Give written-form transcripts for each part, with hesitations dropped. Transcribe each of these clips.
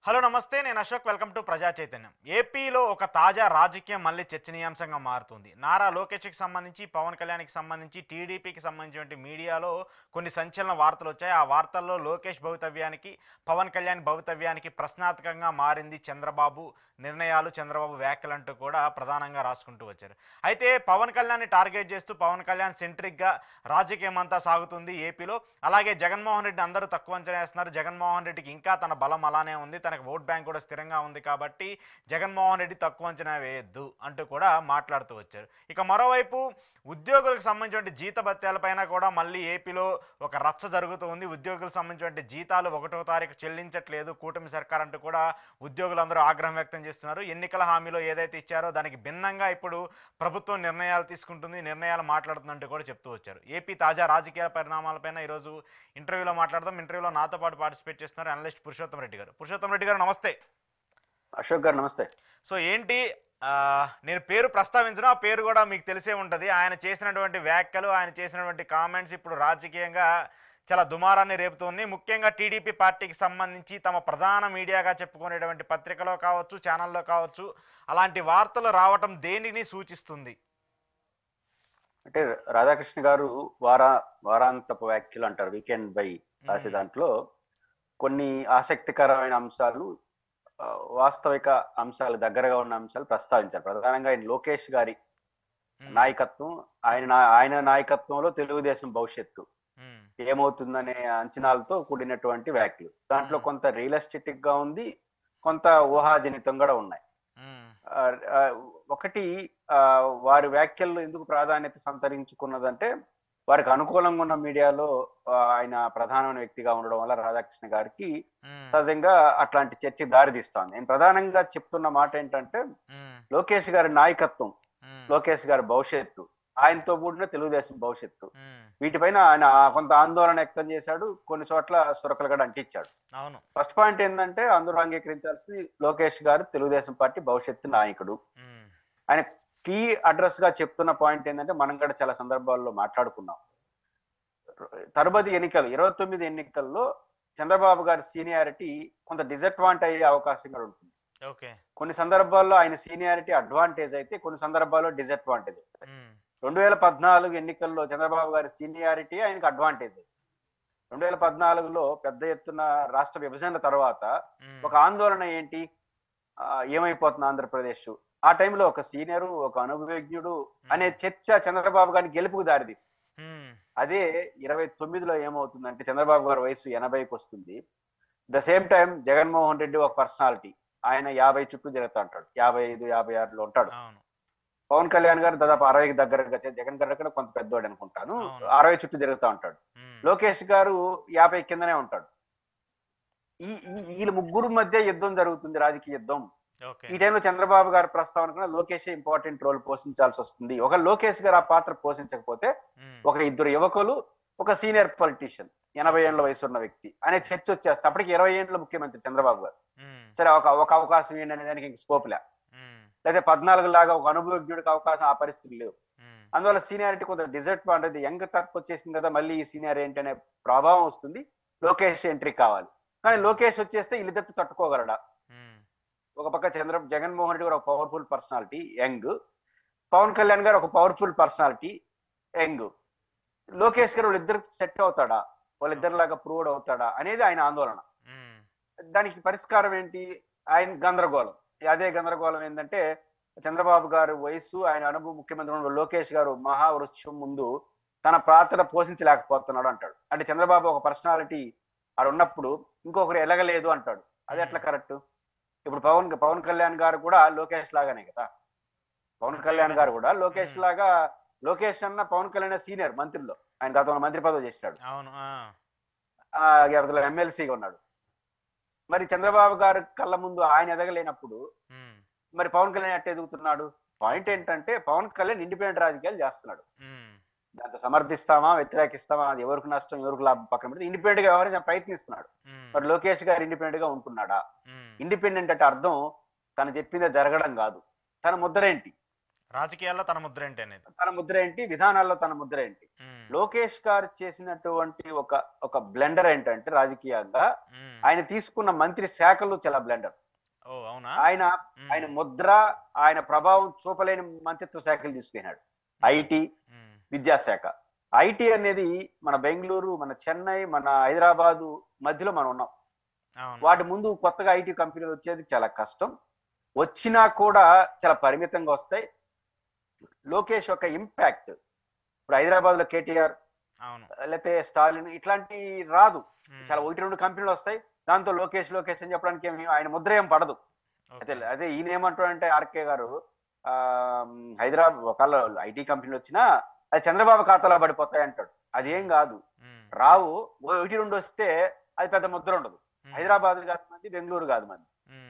Hello నమస్తే నేను Ashok welcome to ప్రజా చైతన్యం. ఏపీలో ఒక తాజా రాజకీయం మళ్ళీ చర్చనీయాంశంగా మారుతుంది. నారా లోకేష్కి సంబంధించి, పవన్ కళ్యాణ్కి సంబంధించి, టీడీపీకి సంబంధించిన మీడియాలో కొన్ని సంచలన వార్తలు వచ్చాయి. ఆ వార్తల్లో లోకేష్ భవితవ్యానికి, పవన్ కళ్యాణ్ భవితవ్యానికి ప్రశ్నార్థకంగా మారింది చంద్రబాబు నిర్ణయాలు, చంద్రబాబు వ్యాఖ్యలంటూ కూడా ప్రధానంగా రాసుకుంటూ వచ్చారు. అయితే పవన్ కళ్యాణ్ని టార్గెట్ చేస్తూ పవన్ కళ్యాణ్ సెంట్రిక్గా రాజకీయం అంతా సాగుతుంది ఏపీలో. అలాగే జగన్మోహన్ రెడ్డిని అందరూ తక్కువ అంచనా వేస్తున్నారు. జగన్మోహన్ రెడ్డికి ఇంకా తన బలం అలానే ఉంది, తనకు ఓట్ బ్యాంక్ కూడా స్థిరంగా ఉంది కాబట్టి జగన్మోహన్ రెడ్డి తక్కువ అంచనా వేయొద్దు అంటూ కూడా మాట్లాడుతూ వచ్చారు. ఇక మరోవైపు ఉద్యోగులకు సంబంధించిన జీతభత్యాలపైన కూడా మళ్ళీ ఏపీలో ఒక రచ్చ జరుగుతూ ఉంది. ఉద్యోగులకు సంబంధించిన జీతాలు 1వ తారీఖు చెల్లించట్లేదు కూటమి సర్కార్ అంటూ కూడా ఉద్యోగులందరూ ఆగ్రహం వ్యక్తం చేస్తున్నారు. ఎన్నికల హామీలో ఏదైతే ఇచ్చారో దానికి భిన్నంగా ఇప్పుడు ప్రభుత్వం నిర్ణయాలు తీసుకుంటుంది, నిర్ణయాలు మాట్లాడుతుందంటూ కూడా చెప్తూ వచ్చారు. ఏపీ తాజా రాజకీయ పరిణామాలపైన ఈరోజు ఇంటర్వ్యూలో మాట్లాడదాం. ఇంటర్వ్యూలో నాతో పాటు పార్టిసిపేట్ చేస్తున్నారు అనలిస్ట్ పురుషోత్తం రెడ్డి గారు. పురుషోత్తం రెడ్డి గారు నమస్తే. అశోక్ గారు నమస్తే. సో ఏంటి, నేను పేరు ప్రస్తావించను, ఆ పేరు కూడా మీకు తెలిసే ఉంటుంది. ఆయన చేసినటువంటి వ్యాఖ్యలు, ఆయన చేసినటువంటి కామెంట్స్ ఇప్పుడు రాజకీయంగా చాలా దుమారాన్ని రేపుతుంది. ముఖ్యంగా టీడీపీ పార్టీకి సంబంధించి తమ ప్రధాన మీడియాగా చెప్పుకునేటువంటి పత్రికలో కావచ్చు, ఛానల్లో కావచ్చు, అలాంటి వార్తలు రావటం దేనిని సూచిస్తుంది? అంటే రాధాకృష్ణ గారు వారాంతపు వ్యాఖ్యలు అంటారు, వీకెండ్ బై రాసే దాంట్లో కొన్ని ఆసక్తికరమైన అంశాలు, వాస్తవిక అంశాలు, దగ్గరగా ఉన్న అంశాలు ప్రస్తావించారు. ప్రధానంగా ఆయన లోకేష్ గారి నాయకత్వం, ఆయన నాయకత్వంలో తెలుగుదేశం భవిష్యత్తు ఏమవుతుందనే అంచనాలతో కూడినటువంటి వ్యాఖ్యలు. దాంట్లో కొంత రియలిస్టిక్ గా ఉంది, కొంత ఊహాజనితం కూడా ఉన్నాయి. ఒకటి, వారి వ్యాఖ్యలు ఎందుకు ప్రాధాన్యత సంతరించుకున్నదంటే వారికి అనుకూలంగా ఉన్న మీడియాలో ఆయన ప్రధానమైన వ్యక్తిగా ఉండడం వల్ల రాధాకృష్ణ గారికి సహజంగా అట్లాంటి చర్చ దారితీస్తాను. నేను ప్రధానంగా చెప్తున్న మాట ఏంటంటే లోకేష్ గారి నాయకత్వం, లోకేష్ గారి భవిష్యత్తు, ఆయనతో కూడిన తెలుగుదేశం భవిష్యత్తు, వీటిపైన ఆయన కొంత ఆందోళన వ్యక్తం చేశాడు. కొన్ని చోట్ల సురకలు కూడా అంటించాడు. ఫస్ట్ పాయింట్ ఏంటంటే అందరూ అంగీకరించాల్సింది, లోకేష్ గారు తెలుగుదేశం పార్టీ భవిష్యత్తు నాయకుడు. ఆయన కీ అడ్రస్ గా చెప్తున్న పాయింట్ ఏంటంటే మనం కూడా చాలా సందర్భాల్లో మాట్లాడుకున్నాం. తరువాతి ఎన్నికలు 29 ఎన్నికల్లో చంద్రబాబు గారి సీనియారిటీ కొంత డిసడ్వాంటేజ్ అయ్యే అవకాశం కూడా ఉంటుంది. కొన్ని సందర్భాల్లో ఆయన సీనియారిటీ అడ్వాంటేజ్ అయితే, కొన్ని సందర్భాల్లో డిసడ్వాంటేజ్. 2014 ఎన్నికల్లో చంద్రబాబు గారి సీనియారిటీ ఆయనకు అడ్వాంటేజ్. 2014లో పెద్ద ఎత్తున రాష్ట్ర విభజన తర్వాత ఒక ఆందోళన ఏంటి, ఏమైపోతుంది ఆంధ్రప్రదేశ్, ఆ టైంలో ఒక సీనియరు, ఒక అనుభవజ్ఞుడు అనే చర్చ చంద్రబాబు గారిని గెలుపుకు దారితీస్తుంది. అదే 29లో ఏమవుతుందంటే చంద్రబాబు గారి వయసు 80కి వస్తుంది. The same time Jaganmohan Reddy ఒక పర్సనాలిటీ, ఆయన 50 చుట్టూ తిరుగుతూ ఉంటాడు, 55, 56లో ఉంటాడు. పవన్ కళ్యాణ్ గారు దాదాపు 60కి దగ్గరగా, జగన్ గారి దగ్గర కొంత పెద్దవాడు అనుకుంటాను, 60 చుట్టూ తిరుగుతూ ఉంటాడు. లోకేష్ గారు 50 కిందనే ఉంటాడు. వీళ్ళ ముగ్గురు మధ్య యుద్ధం జరుగుతుంది, రాజకీయ యుద్ధం. ఈ టైంలో చంద్రబాబు గారి ప్రస్తావన కూడా లోకేష్ ఇంపార్టెంట్ రోల్ పోషించాల్సి వస్తుంది. ఒక లోకేష్ గారు ఆ పాత్ర పోషించకపోతే ఒక ఇద్దరు యువకులు, ఒక సీనియర్ పొలిటీషియన్, 80 ఏళ్ల వయసు ఉన్న వ్యక్తి అనే చర్చ వచ్చేస్తే అప్పటికి 20 ఏళ్ళ ముఖ్యమంత్రి చంద్రబాబు గారు. సరే, ఒక అవకాశం ఏంటనే దానికి ఇంక స్కోప్ లే, లేదా 14 లాగా ఒక అనుభవజ్ఞుడికి అవకాశం, ఆ పరిస్థితులు లేవు. అందువల్ల సీనియారిటీ కొంత డిసడ్వాంటేజ్. యంగ్ టర్క్ వచ్చేసింది కదా, మళ్ళీ ఈ సీనియర్ ఏంటి అనే ప్రభావం వస్తుంది. లోకేష్ ఎంట్రీ కావాలి. కానీ లోకేష్ వచ్చేస్తే వీళ్ళిద్దరు తట్టుకోగలడా? ఒక పక్క జగన్మోహన్ రెడ్డి గారు ఒక powerful personality, young. Pawan Kalyan garu ఒక పవర్ఫుల్ పర్సనాలిటీ, యంగ్. లోకేష్ గారు వాళ్ళిద్దరు సెట్ అవుతాడా, వాళ్ళిద్దరిలాగా ప్రూవ్డ్ అవుతాడా అనేది ఆయన ఆందోళన. దానికి పరిష్కారం ఏంటి? ఆయన గందరగోళం. అదే గందరగోళం ఏంటంటే చంద్రబాబు గారు వయసు, ఆయన అనుభవం, ముఖ్యమంత్రి లోకేష్ గారు మహావృక్షం ముందు తన పాత్ర పోషించలేకపోతున్నాడు అంటాడు. అంటే చంద్రబాబు ఒక పర్సనాలిటీ ఆడ ఉన్నప్పుడు ఇంకొకరు ఎలగలేదు అంటాడు. అది ఎట్లా కరెక్ట్? ఇప్పుడు పవన్ కళ్యాణ్ గారు కూడా లోకేష్ లాగానే కదా. పవన్ కళ్యాణ్ గారు కూడా లోకేష్ లాగా, లోకేష్ అన్న పవన్ కళ్యాణ్ సీనియర్ మంత్రిలో, ఆయన గతంలో మంత్రి పదవి చేసినాడు, ఎమ్మెల్సీగా ఉన్నాడు. మరి చంద్రబాబు గారు కళ్ళ ముందు ఆయన ఎదగలేనప్పుడు మరి పవన్ కళ్యాణ్ ఎట్ట ఎదుగుతున్నాడు? పాయింట్ ఏంటంటే పవన్ కళ్యాణ్ ఇండిపెండెంట్ రాజకీయాలు చేస్తున్నాడు. దాంతో సమర్థిస్తామా, వ్యతిరేకిస్తామా, అది ఎవరికి నష్టం, ఎవరికి లాభం పక్కన పెడితే ఇండిపెండెంట్ గా వ్యవహరించే ప్రయత్నిస్తున్నాడు. మరి లోకేష్ గారు ఇండిపెండెంట్ గా ఉంటున్నాడా? ఇండిపెండెంట్ అంటే అర్థం తను చెప్పిందే జరగడం కాదు. తన ముద్ర ఏంటి? రాజకీయాల్లో తన ముద్ర ఏంటి అనేది, తన ముద్ర ఏంటి, విధానాల్లో తన ముద్ర ఏంటి, లోకేష్ గారు చేసినటువంటి ఒక ఒక బ్లెండర్ ఏంటంటే రాజకీయంగా ఆయన తీసుకున్న మంత్రి శాఖలు చాలా బ్లెండర్. ఓ అవునా? ఆయన ఆయన ముద్ర, ఆయన ప్రభావం చూపలేని మంత్రిత్వ శాఖలు తీసుకున్నాడు. ఐటీ, విద్యాశాఖ. ఐటీ అనేది మన బెంగళూరు, మన చెన్నై, మన హైదరాబాదు మధ్యలో మనం ఉన్నాం. వాటి ముందు కొత్తగా ఐటీ కంపెనీలు వచ్చేది చాలా కష్టం. వచ్చినా కూడా చాలా పరిమితంగా వస్తాయి. లోకేష్ యొక్క ఇంపాక్ట్ ఇప్పుడు హైదరాబాద్ లో కేటీఆర్ లేకపోతే స్టాలిన్ ఇట్లాంటి రాదు. చాలా 1-2 కంపెనీలు వస్తాయి. దాంతో లోకేష్ లోకేష్ అని చెప్పడానికి ఆయన ముద్ర ఏం పడదు. అదే ఈయన ఏమంటాడంటే ఆర్కే గారు హైదరాబాద్ ఒకవేళ ఐటీ కంపెనీలు వచ్చినా అది చంద్రబాబు ఖాతాలో పడిపోతాయి అంటాడు. అదేం కాదు, రావు. 1-2 వస్తే అది పెద్ద ముద్ర ఉండదు. హైదరాబాద్ కాదు మంది, బెంగళూరు కాదు మంది.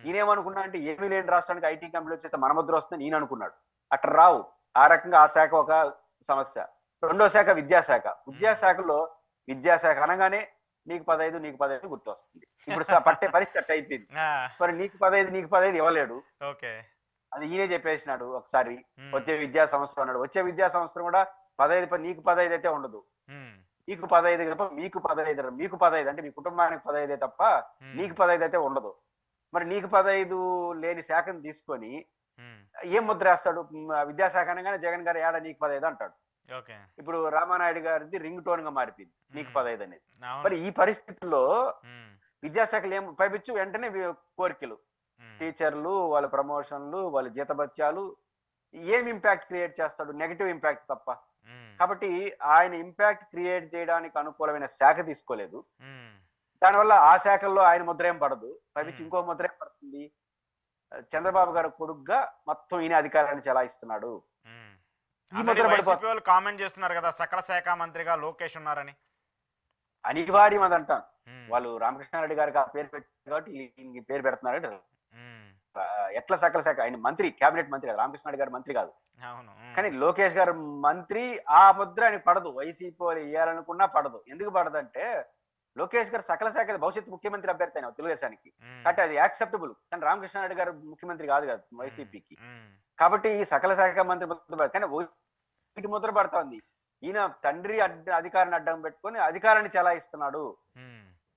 ఈయనేమనుకున్నా అంటే ఏమీ లేని రాష్ట్రానికి ఐటీ కంపెనీలు వచ్చేస్తే మన ముద్ర వస్తుందని ఈయన అనుకున్నాడు. అట్లా రావు. ఆ రకంగా ఆ శాఖ ఒక సమస్య. రెండో శాఖ విద్యాశాఖ. విద్యాశాఖలో విద్యాశాఖ అనగానే నీకు 15 నీకు 15 గుర్తొస్తుంది. ఇప్పుడు పట్టే పరిస్థితి అట్ట అయిపోయింది. మరి నీకు 15 ఇవ్వలేడు. అది ఈయనే చెప్పేసినాడు ఒకసారి. వచ్చే విద్యా సంవత్సరం అన్నాడు. వచ్చే విద్యా సంవత్సరం కూడా 15 నీకు 15 అయితే ఉండదు. నీకు 15 తప్ప మీకు 15, మీకు 15 అంటే మీ కుటుంబానికి 15 తప్ప నీకు 15 అయితే ఉండదు. మరి నీకు 15 లేని శాఖను తీసుకొని ఏం ముద్ర వేస్తాడు? విద్యాశాఖ అనగానే జగన్ గారు ఏడా నీకు 15 అంటాడు. ఇప్పుడు రామానాయుడు గారిది రింగ్ టోన్ గా మారిపోయింది నీకు 15 అనేది. మరి ఈ పరిస్థితుల్లో విద్యాశాఖలు ఏం పైపించు వెంటనే కోరికలు, టీచర్లు వాళ్ళ ప్రమోషన్లు, వాళ్ళ జీతభత్యాలు, ఏం ఇంపాక్ట్ క్రియేట్ చేస్తాడు? నెగటివ్ ఇంపాక్ట్ తప్ప. కాబట్టి ఆయన ఇంపాక్ట్ క్రియేట్ చేయడానికి అనుకూలమైన శాఖ తీసుకోలేదు. దానివల్ల ఆ శాఖల్లో ఆయన ముద్ర ఏం పడదు. పైపించి ఇంకో ముద్ర ఏం పడుతుంది? చంద్రబాబు గారు కొడుగ్గా మొత్తం ఈయన అధికారాన్ని చెలాయిస్తున్నాడు. ఈ ముద్ర పడిపోతుంది. కామెంట్ చేస్తున్నారు కదా సకల శాఖ మంత్రిగా లోకేష్ ఉన్నారని. అనివార్యం అది అంటాను. వాళ్ళు రామకృష్ణారెడ్డి గారికి ఆ పేరు పెట్టారు కాబట్టి ఈ పేరు పెడుతున్నారు. ఎట్లా సకల శాఖ? ఆయన మంత్రి, కేబినెట్ మంత్రి కాదు, రామకృష్ణారెడ్డి గారు మంత్రి కాదు. కానీ లోకేష్ గారు మంత్రి. ఆ ముద్ర ఆయన పడదు. వైసీపీ వాళ్ళు వేయాలనుకున్నా పడదు. ఎందుకు పడదంటే లోకేష్ గారు సకల శాఖ భవిష్యత్తు ముఖ్యమంత్రి అభ్యర్థి అయినా తెలుగుదేశానికి, కాబట్టి అది యాక్సెప్టబుల్. కానీ రామకృష్ణారెడ్డి గారు ముఖ్యమంత్రి కాదు కదా వైసీపీకి. కాబట్టి ఈ సకల శాఖ మంత్రి ముద్ర, కానీ వీటి ముద్ర పడుతోంది. ఈయన తండ్రి అధికారాన్ని అడ్డం పెట్టుకొని అధికారాన్ని చెలాయిస్తున్నాడు.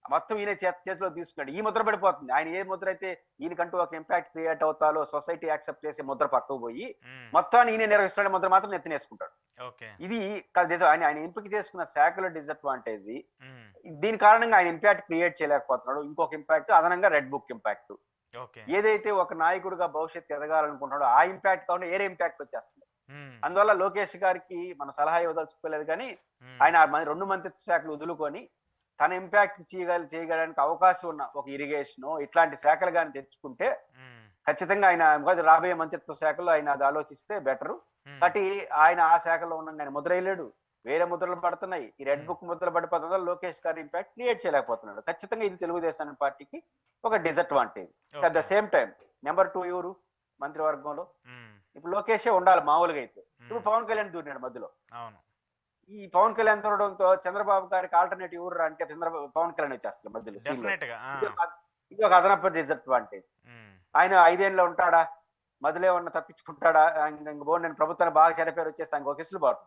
మొత్తం ఈయన చేతిలో తీసుకున్నాడు. ఈ ముద్ర పడిపోతుంది. ఆయన ఏ ముద్ర అయితే ఈయనకంటూ ఒక ఇంపాక్ట్ క్రియేట్ అవుతాలో సొసైటీ యాక్సెప్ట్ చేసే ముద్ర పక్కకు పోయి మొత్తాన్ని ఈయన నిర్వహిస్తున్న ముద్ర మాత్రం నెత్తినేసుకుంటాడు. ఇది ఆయన ఎంపిక చేసుకున్న శాఖల డిసడ్వాంటేజ్. దీని కారణంగా ఆయన ఇంపాక్ట్ క్రియేట్ చేయలేకపోతున్నాడు. ఇంకొక ఇంపాక్ట్ అదనంగా రెడ్ బుక్ ఇంపాక్ట్. ఏదైతే ఒక నాయకుడిగా భవిష్యత్తు ఎదగాలనుకుంటున్నాడో ఆ ఇంపాక్ట్ కాకుండా ఏరే ఇంపాక్ట్ వచ్చేస్తుంది. అందువల్ల లోకేష్ గారికి మన సలహా ఇవ్వదలుచుకోలేదు. కానీ ఆయన 2 మంత్రిత్వ శాఖలు వదులుకొని తన ఇంపాక్ట్ చేయగలడానికి అవకాశం ఉన్న ఒక ఇరిగేషన్ ఇట్లాంటి శాఖలు కానీ తెచ్చుకుంటే ఖచ్చితంగా ఆయన రాబోయే మంత్రిత్వ శాఖలో ఆయన అది ఆలోచిస్తే బెటరు. కాబట్టి ఆయన ఆ శాఖలో ఉన్న ఆయన ముద్ర వేయలేడు. వేరే ముద్రలు పడుతున్నాయి. ఈ రెడ్ బుక్ ముద్రలు పడిపోతుందో లోకేష్ గారి ఇంపాక్ట్ క్రియేట్ చేయలేకపోతున్నాడు. ఖచ్చితంగా ఇది తెలుగుదేశం పార్టీకి ఒక disadvantage. At the same time number 2 ఎవరు మంత్రివర్గంలో? ఇప్పుడు లోకేషే ఉండాలి మామూలుగా అయితే. ఇప్పుడు పవన్ కళ్యాణ్ దూరినాడు మధ్యలో. ఈ పవన్ కళ్యాణ్ దూరడంతో చంద్రబాబు గారికి ఆల్టర్నేటివ్ ఎవరు అంటే పవన్ కళ్యాణ్ వచ్చేస్తారు మధ్యలో. ఇది ఒక అదనపు డిసడ్వాంటేజ్. ఆయన 5 ఏళ్ళు ఉంటాడా? మధ్యలో ఏమన్నా తప్పించుకుంటాడా? నేను ప్రభుత్వాన్ని బాగా చెడపేరు వచ్చేస్తే ఇంకొక వెసులుబాటు.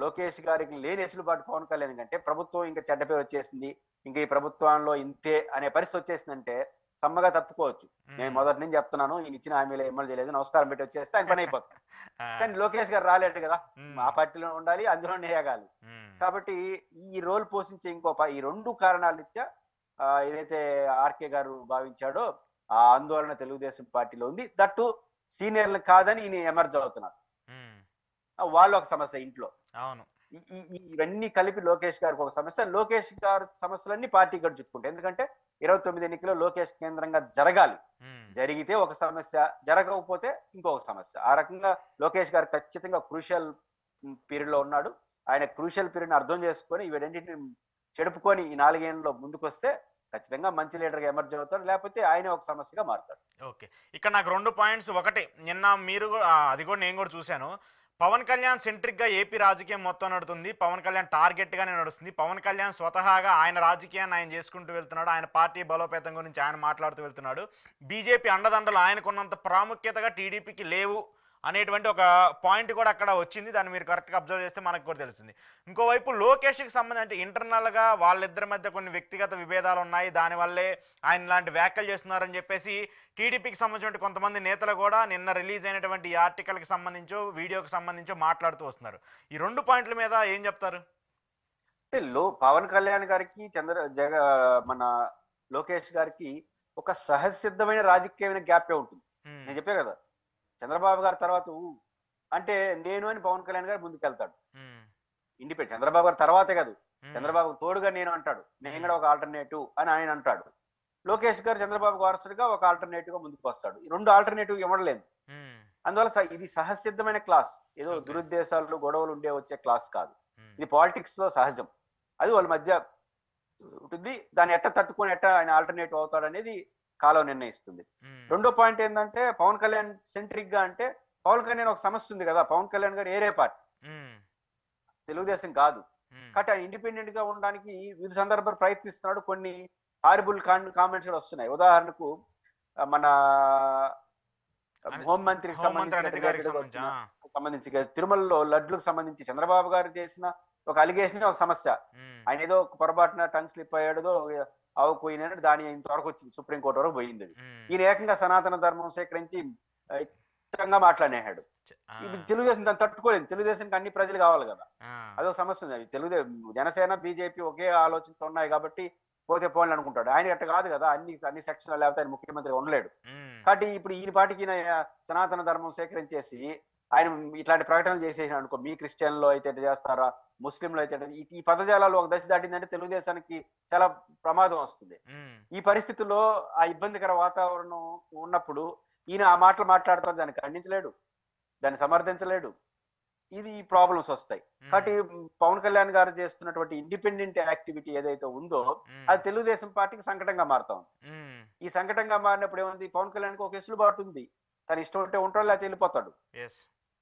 లోకేష్ గారికి లేని వెసులుబాటు పవన్ కళ్యాణ్ కంటే ప్రభుత్వం ఇంకా చెడ్డ పేరు వచ్చేసింది, ఇంకా ఈ ప్రభుత్వంలో ఇంతే అనే పరిస్థితి వచ్చేసిందంటే సమ్మగా తప్పుకోవచ్చు. నేను మొదటి నుంచి చెప్తున్నాను, ఈయన ఇచ్చిన హామీలు అమలు చేయలేదు, నమస్కారం పెట్టి వచ్చేస్తే ఆయన పని అయిపోతుంది. కానీ లోకేష్ గారు రాలేడు కదా, ఆ పార్టీలో ఉండాలి, అందులోనే వేయగాలి. కాబట్టి ఈ రోల్ పోషించే ఈ 2 కారణాలు ఇచ్చా ఏదైతే ఆర్కే గారు భావించాడో ఆ ఆందోళన తెలుగుదేశం పార్టీలో ఉంది. దట్టు సీనియర్లు కాదని ఈయన ఎమర్జ్ అవుతున్నారు. వాళ్ళు ఒక సమస్య ఇంట్లో. ఇవన్నీ కలిపి లోకేష్ గారికి ఒక సమస్య. లోకేష్ గారి సమస్యలన్నీ పార్టీ గడుచుకుంటాయి. ఎందుకంటే 29 ఎన్నికలు లోకేష్ కేంద్రంగా జరగాలి. జరిగితే ఒక సమస్య, జరగకపోతే ఇంకొక సమస్య. ఆ రకంగా లోకేష్ గారు ఖచ్చితంగా క్రూషియల్ పీరియడ్ లో ఉన్నాడు. ఆయన క్రూషియల్ పీరియడ్ అర్థం చేసుకొని ఇవన్నింటిని చెడుపుకొని ఈ 4 ఏళ్లలో ముందుకొస్తే ఖచ్చితంగా మంచి లీడర్ గా ఎమర్జ్ అవుతాడు. లేకపోతే ఆయన ఒక సమస్యగా మారుతాడు. ఓకే, ఇక్కడ నాకు 2 పాయింట్స్. ఒకటి, నిన్న మీరు అది కూడా నేను కూడా చూశాను, పవన్ కళ్యాణ్ సెంట్రిక్ గా ఏపీ రాజకీయం మొత్తం నడుతుంది. పవన్ కళ్యాణ్ టార్గెట్ గానే నడుస్తుంది. పవన్ కళ్యాణ్ స్వతహాగా ఆయన రాజకీయాన్ని ఆయన చేసుకుంటూ వెళ్తున్నాడు. ఆయన పార్టీ బలోపేతం గురించి ఆయన మాట్లాడుతూ వెళ్తున్నాడు. బీజేపీ అండదండలు ఆయనకున్నంత ప్రాముఖ్యతగా టీడీపీకి లేవు అనేటువంటి ఒక పాయింట్ కూడా అక్కడ వచ్చింది. దాన్ని మీరు కరెక్ట్గా అబ్జర్వ్ చేస్తే మనకు కూడా తెలుస్తుంది. ఇంకోవైపు లోకేష్కి సంబంధించి అంటే ఇంటర్నల్గా వాళ్ళిద్దరి మధ్య కొన్ని వ్యక్తిగత విభేదాలు ఉన్నాయి, దానివల్లే ఆయన ఇలాంటి వ్యాఖ్యలు చేస్తున్నారని చెప్పేసి టీడీపీకి సంబంధించిన కొంతమంది నేతలు కూడా నిన్న రిలీజ్ అయినటువంటి ఈ ఆర్టికల్కి సంబంధించో వీడియోకి సంబంధించో మాట్లాడుతూ వస్తున్నారు. ఈ 2 పాయింట్ల మీద ఏం చెప్తారు? అంటే పవన్ కళ్యాణ్ గారికి మన లోకేష్ గారికి ఒక సహసిద్ధమైన రాజకీయమైన గ్యాపే ఉంటుంది. ఉమ్, నేను చెప్పే కదా, చంద్రబాబు గారి తర్వాత అంటే నేను అని పవన్ కళ్యాణ్ గారు ముందుకెళ్తాడు. ఉమ్, ఇండిపెండెంట్ చంద్రబాబు గారు తర్వాతే కాదు, ఉమ్, చంద్రబాబు తోడుగా నేను అంటాడు, నేను కూడా ఒక ఆల్టర్నేటివ్ అని ఆయన అంటాడు. లోకేష్ గారు చంద్రబాబు వారసుడిగా ఒక ఆల్టర్నేటివ్ గా ముందుకు వస్తాడు. ఈ 2 ఆల్టర్నేటివ్ ఇవ్వడలేదు. ఉమ్, అందువల్ల ఇది సహసిద్ధమైన క్లాస్, ఏదో Okay. దురుద్దేశాలు గొడవలు ఉండే వచ్చే క్లాస్ కాదు. ఉమ్, ఇది పాలిటిక్స్ లో సహజం. అది వాళ్ళ మధ్య ఉంటుంది. దాన్ని ఎట్ట తట్టుకొని ఎట్ట ఆయన ఆల్టర్నేటివ్ అవుతాడు అనేది కాలం నిర్ణయిస్తుంది. ఉమ్, రెండో పాయింట్ ఏంటంటే పవన్ కళ్యాణ్ సెంట్రిక్ గా అంటే పవన్ కళ్యాణ్ ఒక సమస్య ఉంది కదా. పవన్ కళ్యాణ్ గారు ఏరే పార్టీ, ఉమ్, తెలుగుదేశం కాదు. ఉమ్, కాబట్టి ఆయన ఇండిపెండెంట్ గా ఉండడానికి వివిధ సందర్భాలు ప్రయత్నిస్తున్నాడు. కొన్ని హారిబుల్ కామెంట్స్ కూడా వస్తున్నాయి. ఉదాహరణకు మన హోంమంత్రికి హోంమంత్రి అనిత గారికి సంబంధించి తిరుమలలో లడ్లకు సంబంధించి చంద్రబాబు గారు చేసిన ఒక అలిగేషన్ ఒక సమస్య. ఉమ్, ఆయన ఏదో ఒక పొరపాటున టంగ్ స్లిప్ అయ్యాడో అవపోయినట్టు దాని ఇంతవరకు వచ్చింది, సుప్రీంకోర్టు వరకు పోయింది అది. ఉమ్, ఈయన ఏకంగా సనాతన ధర్మం సేకరించి ఇష్టంగా మాట్లాడేశాడు. ఆ, ఇది తెలుగుదేశం దాన్ని తట్టుకోలేదు. తెలుగుదేశానికి అన్ని ప్రజలు కావాలి కదా, ఆ, అదో సమస్య ఉంది. తెలుగుదేశం జనసేన బీజేపీ ఒకే ఆలోచనతో ఉన్నాయి కాబట్టి పోతే పోని అనుకుంటాడు. ఆయన అట్ట కాదు కదా, అన్ని సెక్షన్లు లేకపోతే ఆయన ముఖ్యమంత్రి ఉండలేడు. ఉమ్, కాబట్టి ఇప్పుడు ఈయన పాటికి ఈయన సనాతన ధర్మం సేకరించేసి ఆయన ఇట్లాంటి ప్రకటనలు చేసేసాడు అనుకో, మీ క్రిస్టియన్లో అయితే ఎట్ట చేస్తారా, ముస్లింలు అయితే ఎట్ట, ఈ పదజాలాలు ఒక దశ దాటిందంటే తెలుగుదేశానికి చాలా ప్రమాదం వస్తుంది. ఉమ్, ఈ పరిస్థితుల్లో ఆ ఇబ్బందికర వాతావరణం ఉన్నప్పుడు ఈయన ఆ మాటలు మాట్లాడుతారు, దాన్ని ఖండించలేడు, దాన్ని సమర్థించలేడు. ఇది ప్రాబ్లమ్స్ వస్తాయి. ఉమ్, కాబట్టి పవన్ కళ్యాణ్ గారు చేస్తున్నటువంటి ఇండిపెండెంట్ యాక్టివిటీ ఏదైతే ఉందో ఉమ్, అది తెలుగుదేశం పార్టీకి సంకటంగా మారుతా ఉంది. ఉమ్, ఈ సంకటంగా మారినప్పుడు ఏముంది, పవన్ కళ్యాణ్కి ఒక వెసులుబాటు ఉంది. తన ఇష్టం ఉంటే ఉంటాడు, లేకపోతే వెళ్ళిపోతాడు. yes,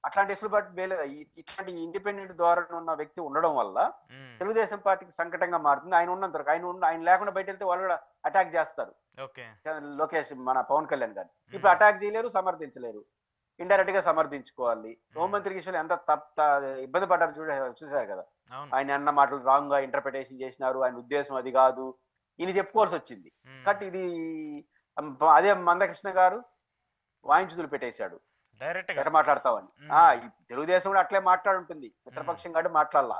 అట్లాంటి వెసులుబాటు వేయలేదు. ఇట్లాంటి ఇండిపెండెంట్ ధోరణి ఉన్న వ్యక్తి ఉండడం వల్ల ఉమ్, తెలుగుదేశం పార్టీకి సంకటంగా మారుతుంది. ఆయన ఉన్నంత వరకు ఆయన లేకుండా బయట వెళ్తే వాళ్ళు కూడా అటాక్ చేస్తారు. ఓకే, లోకేష్ మన పవన్ కళ్యాణ్ గారు ఇప్పుడు అటాక్ చేయలేరు, సమర్థించలేరు, ఇండైరెక్ట్ గా సమర్థించుకోవాలి. హోంమంత్రి విషయంలో ఎంత ఇబ్బంది పడ్డారు చూసారు కదా. అవును, ఆయన అన్న మాటలు రాంగ్ గా ఇంటర్ప్రిటేషన్ చేసినారు, ఆయన ఉద్దేశం అది కాదు, ఈయన చెప్పుకోవాల్సి వచ్చింది. ఉమ్, కాబట్టి ఇది అదే మందకృష్ణ గారు వాయించుదులు పెట్టేశాడు, డైరెక్ట్ గా ఎట్లా మాట్లాడతావని. ఈ తెలుగుదేశం కూడా అట్లే మాట్లాడుంటుంది, మిత్రపక్షం కాదు మాట్లాడాల,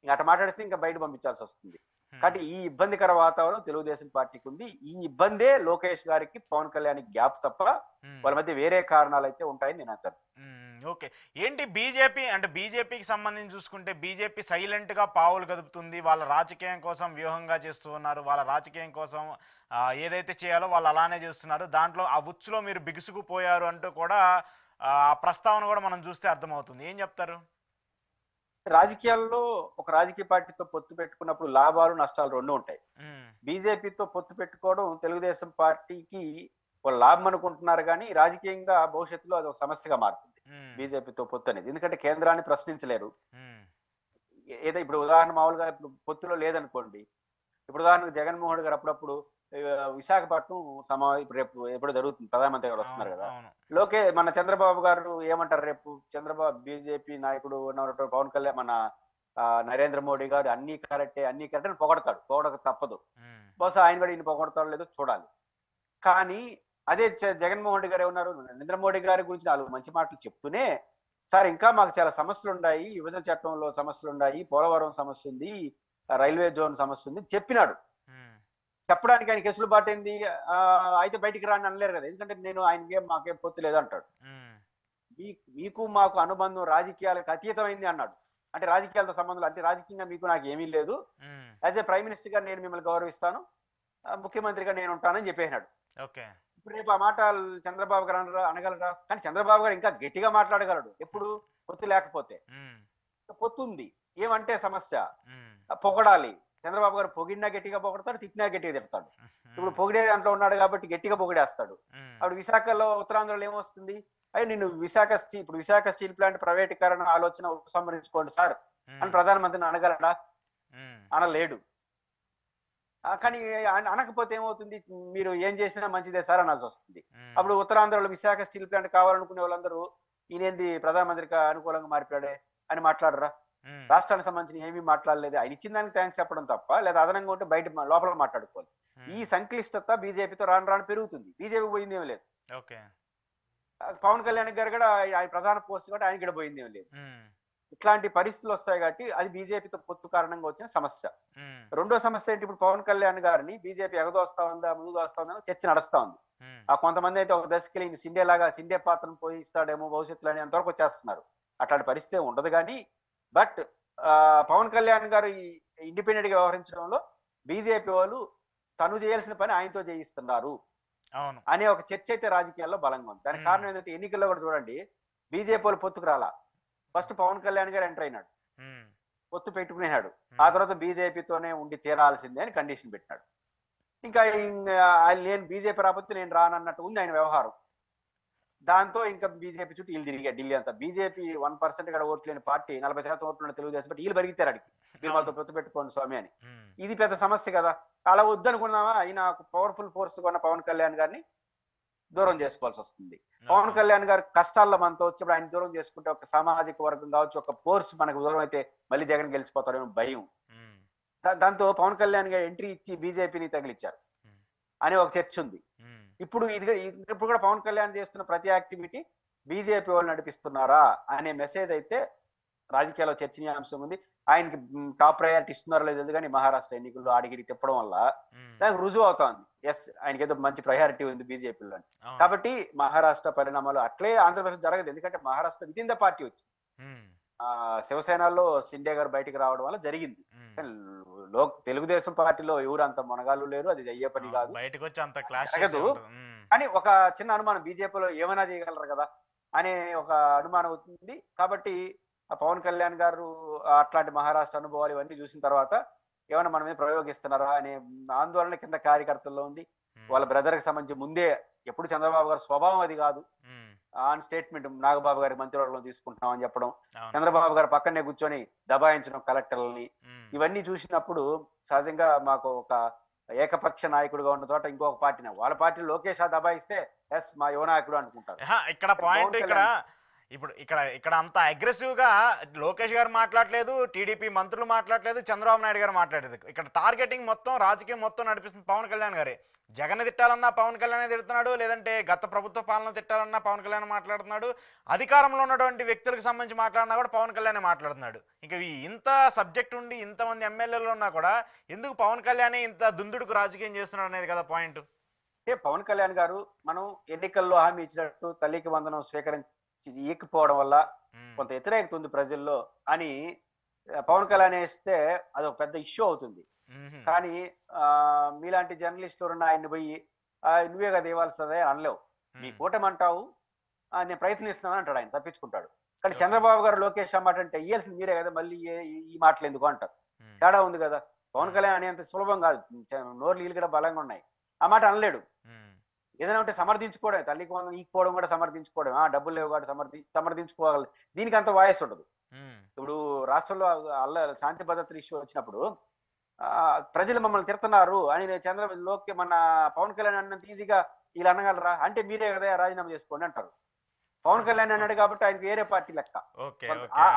ఇంకా అట్లా మాట్లాడిస్తే ఇంకా బయట పంపించాల్సి వస్తుంది. కాబట్టి ఈ ఇబ్బందికర వాతావరణం తెలుగుదేశం పార్టీకి ఉంది. ఈ ఇబ్బందే లోకేష్ గారికి పవన్ కళ్యాణ్ గ్యాప్ తప్ప వాళ్ళ మధ్య వేరే కారణాలు అయితే ఉంటాయని నేను అంటాను. ఓకే, ఏంటి బీజేపీ అంటే బీజేపీకి సంబంధించి చూసుకుంటే బీజేపీ సైలెంట్ గా పావులు కదుపుతుంది, వాళ్ళ రాజకీయం కోసం వ్యూహంగా చేస్తూ ఉన్నారు, వాళ్ళ రాజకీయం కోసం ఏదైతే చేయాలో వాళ్ళు అలానే చేస్తున్నారు, దాంట్లో ఆ ఉచ్చులో మీరు బిగుసుకుపోయారు అంటూ కూడా ఆ ప్రస్తావన కూడా మనం చూస్తే అర్థమవుతుంది. ఏం చెప్తారు? రాజకీయాల్లో ఒక రాజకీయ పార్టీతో పొత్తు పెట్టుకున్నప్పుడు లాభాలు నష్టాలు రెండు ఉంటాయి. ఉమ్, బీజేపీతో పొత్తు పెట్టుకోవడం తెలుగుదేశం పార్టీకి వాళ్ళు లాభం అనుకుంటున్నారు, కానీ రాజకీయంగా భవిష్యత్తులో అది ఒక సమస్యగా మారుతుంది ఉమ్, బీజేపీతో పొత్తు అనేది. ఎందుకంటే కేంద్రాన్ని ప్రశ్నించలేరు. ఉమ్, ఏదో ఇప్పుడు ఉదాహరణ మామూలుగా ఇప్పుడు పొత్తులో లేదనుకోండి, ఇప్పుడు ఉదాహరణకు జగన్మోహన్ గారు అప్పుడప్పుడు విశాఖపట్నం ఇప్పుడు రేపు ఎప్పుడు జరుగుతుంది, ప్రధానమంత్రి గారు వస్తున్నారు కదా. అవును, మన చంద్రబాబు గారు ఏమంటారు, రేపు చంద్రబాబు బీజేపీ నాయకుడు ఉన్నటువంటి పవన్ కళ్యాణ్ మన నరేంద్ర మోడీ గారు అన్ని కరెక్టే అని పొగడతాడు, పొగడక తప్పదు. ఉమ్, బహుశా ఆయన కూడా ఈయన పొగడతాడో లేదో చూడాలి. కానీ అదే జగన్మోహన్ రెడ్డి గారు ఏమన్నారు, నరేంద్ర మోడీ గారి గురించి 4 మంచి మాటలు చెప్తూనే, సార్ ఇంకా మాకు చాలా సమస్యలు ఉన్నాయి, విభజన చట్టంలో సమస్యలు ఉన్నాయి, పోలవరం సమస్య ఉంది, రైల్వే జోన్ సమస్య ఉంది చెప్పినాడు. ఉమ్, చెప్పడానికి ఆయన కేసులు బాటైంది, అయితే బయటికి రాని అనలేరు కదా, ఎందుకంటే నేను ఆయనకేం మాకేం పొత్తు లేదు అంటాడు. ఉమ్, మీకు మాకు అనుబంధం రాజకీయాలకు అతీతమైంది అన్నాడు. అంటే రాజకీయాలతో సంబంధం, అంటే రాజకీయంగా మీకు నాకు ఏమీ లేదు, ఉమ్, యాజ్ ఏ ప్రైమ్ మినిస్టర్ గా నేను మిమ్మల్ని గౌరవిస్తాను, ముఖ్యమంత్రిగా నేను ఉంటానని చెప్పేసినాడు. ఓకే, ఇప్పుడు రేపు ఆ మాట చంద్రబాబు గారు అనగలరా? కానీ చంద్రబాబు గారు ఇంకా గట్టిగా మాట్లాడగలడు, ఎప్పుడు పొత్తు లేకపోతే. ఉమ్, పొత్తు ఉంది ఏమంటే సమస్య, ఉమ్, పొగడాలి. చంద్రబాబు గారు పొగిడినా గట్టిగా పొగడతాడు, తిట్టినా గట్టిగా తిడతాడు. ఇప్పుడు పొగిడే దాంట్లో ఉన్నాడు కాబట్టి గట్టిగా పొగిడేస్తాడు. అప్పుడు విశాఖలో ఉత్తరాంధ్రలో ఏమొస్తుంది, అయ్యి నిన్ను ఇప్పుడు విశాఖ స్టీల్ ప్లాంట్ ప్రైవేటీకరణ ఆలోచన ఉపసంహరించుకోండి సార్ అని ప్రధానమంత్రిని అనగలడా? అనలేడు. కానీ అనకపోతే ఏమవుతుంది, మీరు ఏం చేసినా మంచిదే సార్ అనాల్సి వస్తుంది. అప్పుడు ఉత్తరాంధ్రలో విశాఖ స్టీల్ ప్లాంట్ కావాలనుకునే వాళ్ళందరూ ఈయనేంది ప్రధానమంత్రికి అనుకూలంగా మారిపోయాడే అని మాట్లాడరా? రాష్ట్రానికి సంబంధించిన ఏమీ మాట్లాడలేదు. ఆయన ఇచ్చిన దానికి థ్యాంక్స్ చెప్పడం తప్ప, లేదా అదనంగా ఉంటే బయట లోపల మాట్లాడుకోవాలి. ఈ సంక్లిష్టత బీజేపీతో రాను రాను పెరుగుతుంది. బీజేపీ పోయిందేం లేదు. ఓకే. పవన్ కళ్యాణ్ గారు కూడా ఆయన ప్రధాన పోస్ట్ కూడా ఆయన కూడా పోయిందేం లేదు. ఇట్లాంటి పరిస్థితులు వస్తాయి కాబట్టి అది బీజేపీతో పొత్తు కారణంగా వచ్చిన సమస్య. రెండో సమస్య ఏంటి, ఇప్పుడు పవన్ కళ్యాణ్ గారిని బీజేపీ ఎగదోస్తా ఉందా, ముందుకు వస్తా ఉందా చర్చ నడుస్తా ఉంది. ఆ కొంతమంది అయితే ఒక దశకి సిండే లాగా సిండే పాత్రను పోయి ఇస్తాడేమో భవిష్యత్తులో అని అంతవరకు వచ్చేస్తున్నారు. అట్లాంటి పరిస్థితి ఉండదు కానీ, బట్ పవన్ కళ్యాణ్ గారు ఇండిపెండెంట్ గా వ్యవహరించడంలో బీజేపీ వాళ్ళు తను చేయాల్సిన పని ఆయనతో చేయిస్తున్నారు అనే ఒక చర్చ అయితే రాజకీయాల్లో బలంగా ఉంది. దానికి కారణం ఏంటంటే ఎన్నికల్లో కూడా చూడండి, బీజేపీ వాళ్ళు పొత్తుకు రాలా. ఫస్ట్ పవన్ కళ్యాణ్ గారు ఎంటర్ అయినాడు, పొత్తు పెట్టుకునేనాడు. ఆ తర్వాత బీజేపీతోనే ఉండి తీరాల్సిందే అని కండిషన్ పెట్టినాడు. ఇంకా నేను బీజేపీ రాకపోతే నేను రానన్నట్టు ఉంది ఆయన వ్యవహారం. దాంతో ఇంకా బీజేపీ చుట్టూ వీళ్ళు తిరిగారు ఢిల్లీ అంతా. బీజేపీ 1% కూడా ఓట్లు లేని పార్టీ, 40% ఓట్లు తెలుగుదేశం బట్టి వీళ్ళు పరిగెత్తారు అడిగి, మీరు మాతో పొత్తు పెట్టుకోండి స్వామి అని. ఇది పెద్ద సమస్య కదా. అలా వద్దనుకున్నావా, ఆయన పవర్ఫుల్ ఫోర్స్ కొన్న పవన్ కళ్యాణ్ గారిని దూరం చేసుకోవాల్సి వస్తుంది. పవన్ కళ్యాణ్ గారు కష్టాల్లో మనతో వచ్చినప్పుడు ఆయన దూరం చేసుకుంటే ఒక సామాజిక వర్గం కావచ్చు, ఒక ఫోర్స్ మనకు దూరం అయితే మళ్ళీ జగన్ గెలిచిపోతాడేమో భయం. దాంతో పవన్ కళ్యాణ్ గారు ఎంట్రీ ఇచ్చి బీజేపీని తగిలిచ్చారు అనే ఒక చర్చ ఉంది. ఇప్పుడు ఇప్పుడు కూడా పవన్ కళ్యాణ్ చేస్తున్న ప్రతి యాక్టివిటీ బీజేపీ వాళ్ళు నడిపిస్తున్నారా అనే మెసేజ్ అయితే రాజకీయాల్లో చర్చనీయాంశం ఉంది. ఆయనకి టాప్ ప్రయారిటీ ఇస్తున్నారో లేదు కానీ మహారాష్ట్ర ఎన్నికల్లో ఆడిగిరి తిప్పడం వల్ల దానికి రుజువు అవుతోంది. ఎస్, ఆయనకి ఏదో మంచి ప్రయారిటీ ఉంది బీజేపీలో. కాబట్టి మహారాష్ట్ర పరిణామాలు అట్లే ఆంధ్రప్రదేశ్ జరగదు. ఎందుకంటే Maharashtra with in the party వచ్చింది. శివసేనలో సిండే గారు బయటకు రావడం వల్ల జరిగింది. తెలుగుదేశం పార్టీలో ఎవరు అంత మొనగాళ్ళు లేరు, అది అయ్యే పని కాదు, బయటకు వచ్చి అంత క్లాష్ జరగదు. కానీ ఒక చిన్న అనుమానం, బీజేపీలో ఏమైనా చేయగలరు కదా అనే ఒక అనుమానం అవుతుంది. కాబట్టి పవన్ కళ్యాణ్ గారు అట్లాంటి మహారాష్ట్ర అనుభవాలు ఇవన్నీ చూసిన తర్వాత ఏమైనా మన మీద ప్రయోగిస్తున్నారా అనే ఆందోళన కింద కార్యకర్తల్లో ఉంది. వాళ్ళ బ్రదర్ కి సంబంధించి ముందే ఎప్పుడు చంద్రబాబు గారి స్వభావం అది కాదు, ఆన్ స్టేట్మెంట్ నాగబాబు గారి మంత్రివర్గంలో తీసుకుంటున్నాం అని చెప్పడం, చంద్రబాబు గారు పక్కనే కూర్చొని దబాయించడం కలెక్టర్లని, ఇవన్నీ చూసినప్పుడు సహజంగా మాకు ఒక ఏకపక్ష నాయకుడుగా ఉన్న చోట ఇంకొక పార్టీని, వాళ్ళ పార్టీ లోకేష్ దబాయిస్తే ఎస్ మా యువ నాయకుడు అనుకుంటారు. ఇక్కడ పాయింట్ ఇప్పుడు ఇక్కడ అంత అగ్రెసివ్ గా లోకేష్ గారు మాట్లాడలేదు, టీడీపీ మంత్రులు మాట్లాడలేదు, చంద్రబాబు నాయుడు గారు మాట్లాడలేదు. ఇక్కడ టార్గెటింగ్ మొత్తం రాజకీయం మొత్తం నడిపిస్తుంది పవన్ కళ్యాణ్ గారే. జగన్ తిట్టాలన్నా పవన్ కళ్యాణ్ తిడుతున్నాడు, లేదంటే గత ప్రభుత్వ పాలన తిట్టాలన్నా పవన్ కళ్యాణ్ మాట్లాడుతున్నాడు, అధికారంలో ఉన్నటువంటి వ్యక్తులకు సంబంధించి మాట్లాడినా కూడా పవన్ కళ్యాణ్ మాట్లాడుతున్నాడు. ఇంకా ఇంత సబ్జెక్ట్ ఉండి ఇంతమంది ఎమ్మెల్యేలు ఉన్నా కూడా ఎందుకు పవన్ కళ్యాణ్ ఇంత దుందుడుకు రాజకీయం చేస్తున్నాడు అనేది కదా పాయింట్. పవన్ కళ్యాణ్ గారు మనం ఎన్నికల్లో హామీ ఇచ్చినట్టు తల్లికి వందనం ఈకపోవడం వల్ల కొంత వ్యతిరేకత ఉంది ప్రజల్లో అని పవన్ కళ్యాణ్ వేస్తే అది ఒక పెద్ద ఇష్యూ అవుతుంది. కానీ మీలాంటి జర్నలిస్టులు ఉన్న ఆయన్ని పోయి నువ్వే కదా ఇవ్వాల్సిందే అనలేవు. మీ కూటమి అంటావు, నేను ప్రయత్నిస్తున్నాను అంటాడు, ఆయన తప్పించుకుంటాడు. కానీ చంద్రబాబు గారు లోకేష్ మాట అంటే ఇయ్యాల్సింది మీరే కదా, మళ్ళీ ఈ మాటలు ఎందుకు అంటారు. తేడా ఉంది కదా. పవన్ కళ్యాణ్ అనేంత సులభం కాదు, నోరు నీళ్ళు కూడా బలంగా ఉన్నాయి, ఆ మాట అనలేడు. ఏదైనా ఉంటే సమర్థించుకోవడం, తల్లికి వందనం ఈకపోవడం కూడా సమర్థించుకోవడం, డబ్బులు లేవు కాబట్టి సమర్థించుకోవాలి, దీనికి అంత వాయిస్ ఉండదు. ఇప్పుడు రాష్ట్రంలో శాంతి భద్రతల ఇష్యూ వచ్చినప్పుడు ప్రజలు మమ్మల్ని తిడుతున్నారు అని మన పవన్ కళ్యాణ్ అన్నంత ఈజీగా వీళ్ళు అనగలరా అంటే మీరే కదా రాజీనామా చేసుకోండి అంటారు. పవన్ కళ్యాణ్ అన్నాడు కాబట్టి ఆయనకి వేరే పార్టీ లెక్క,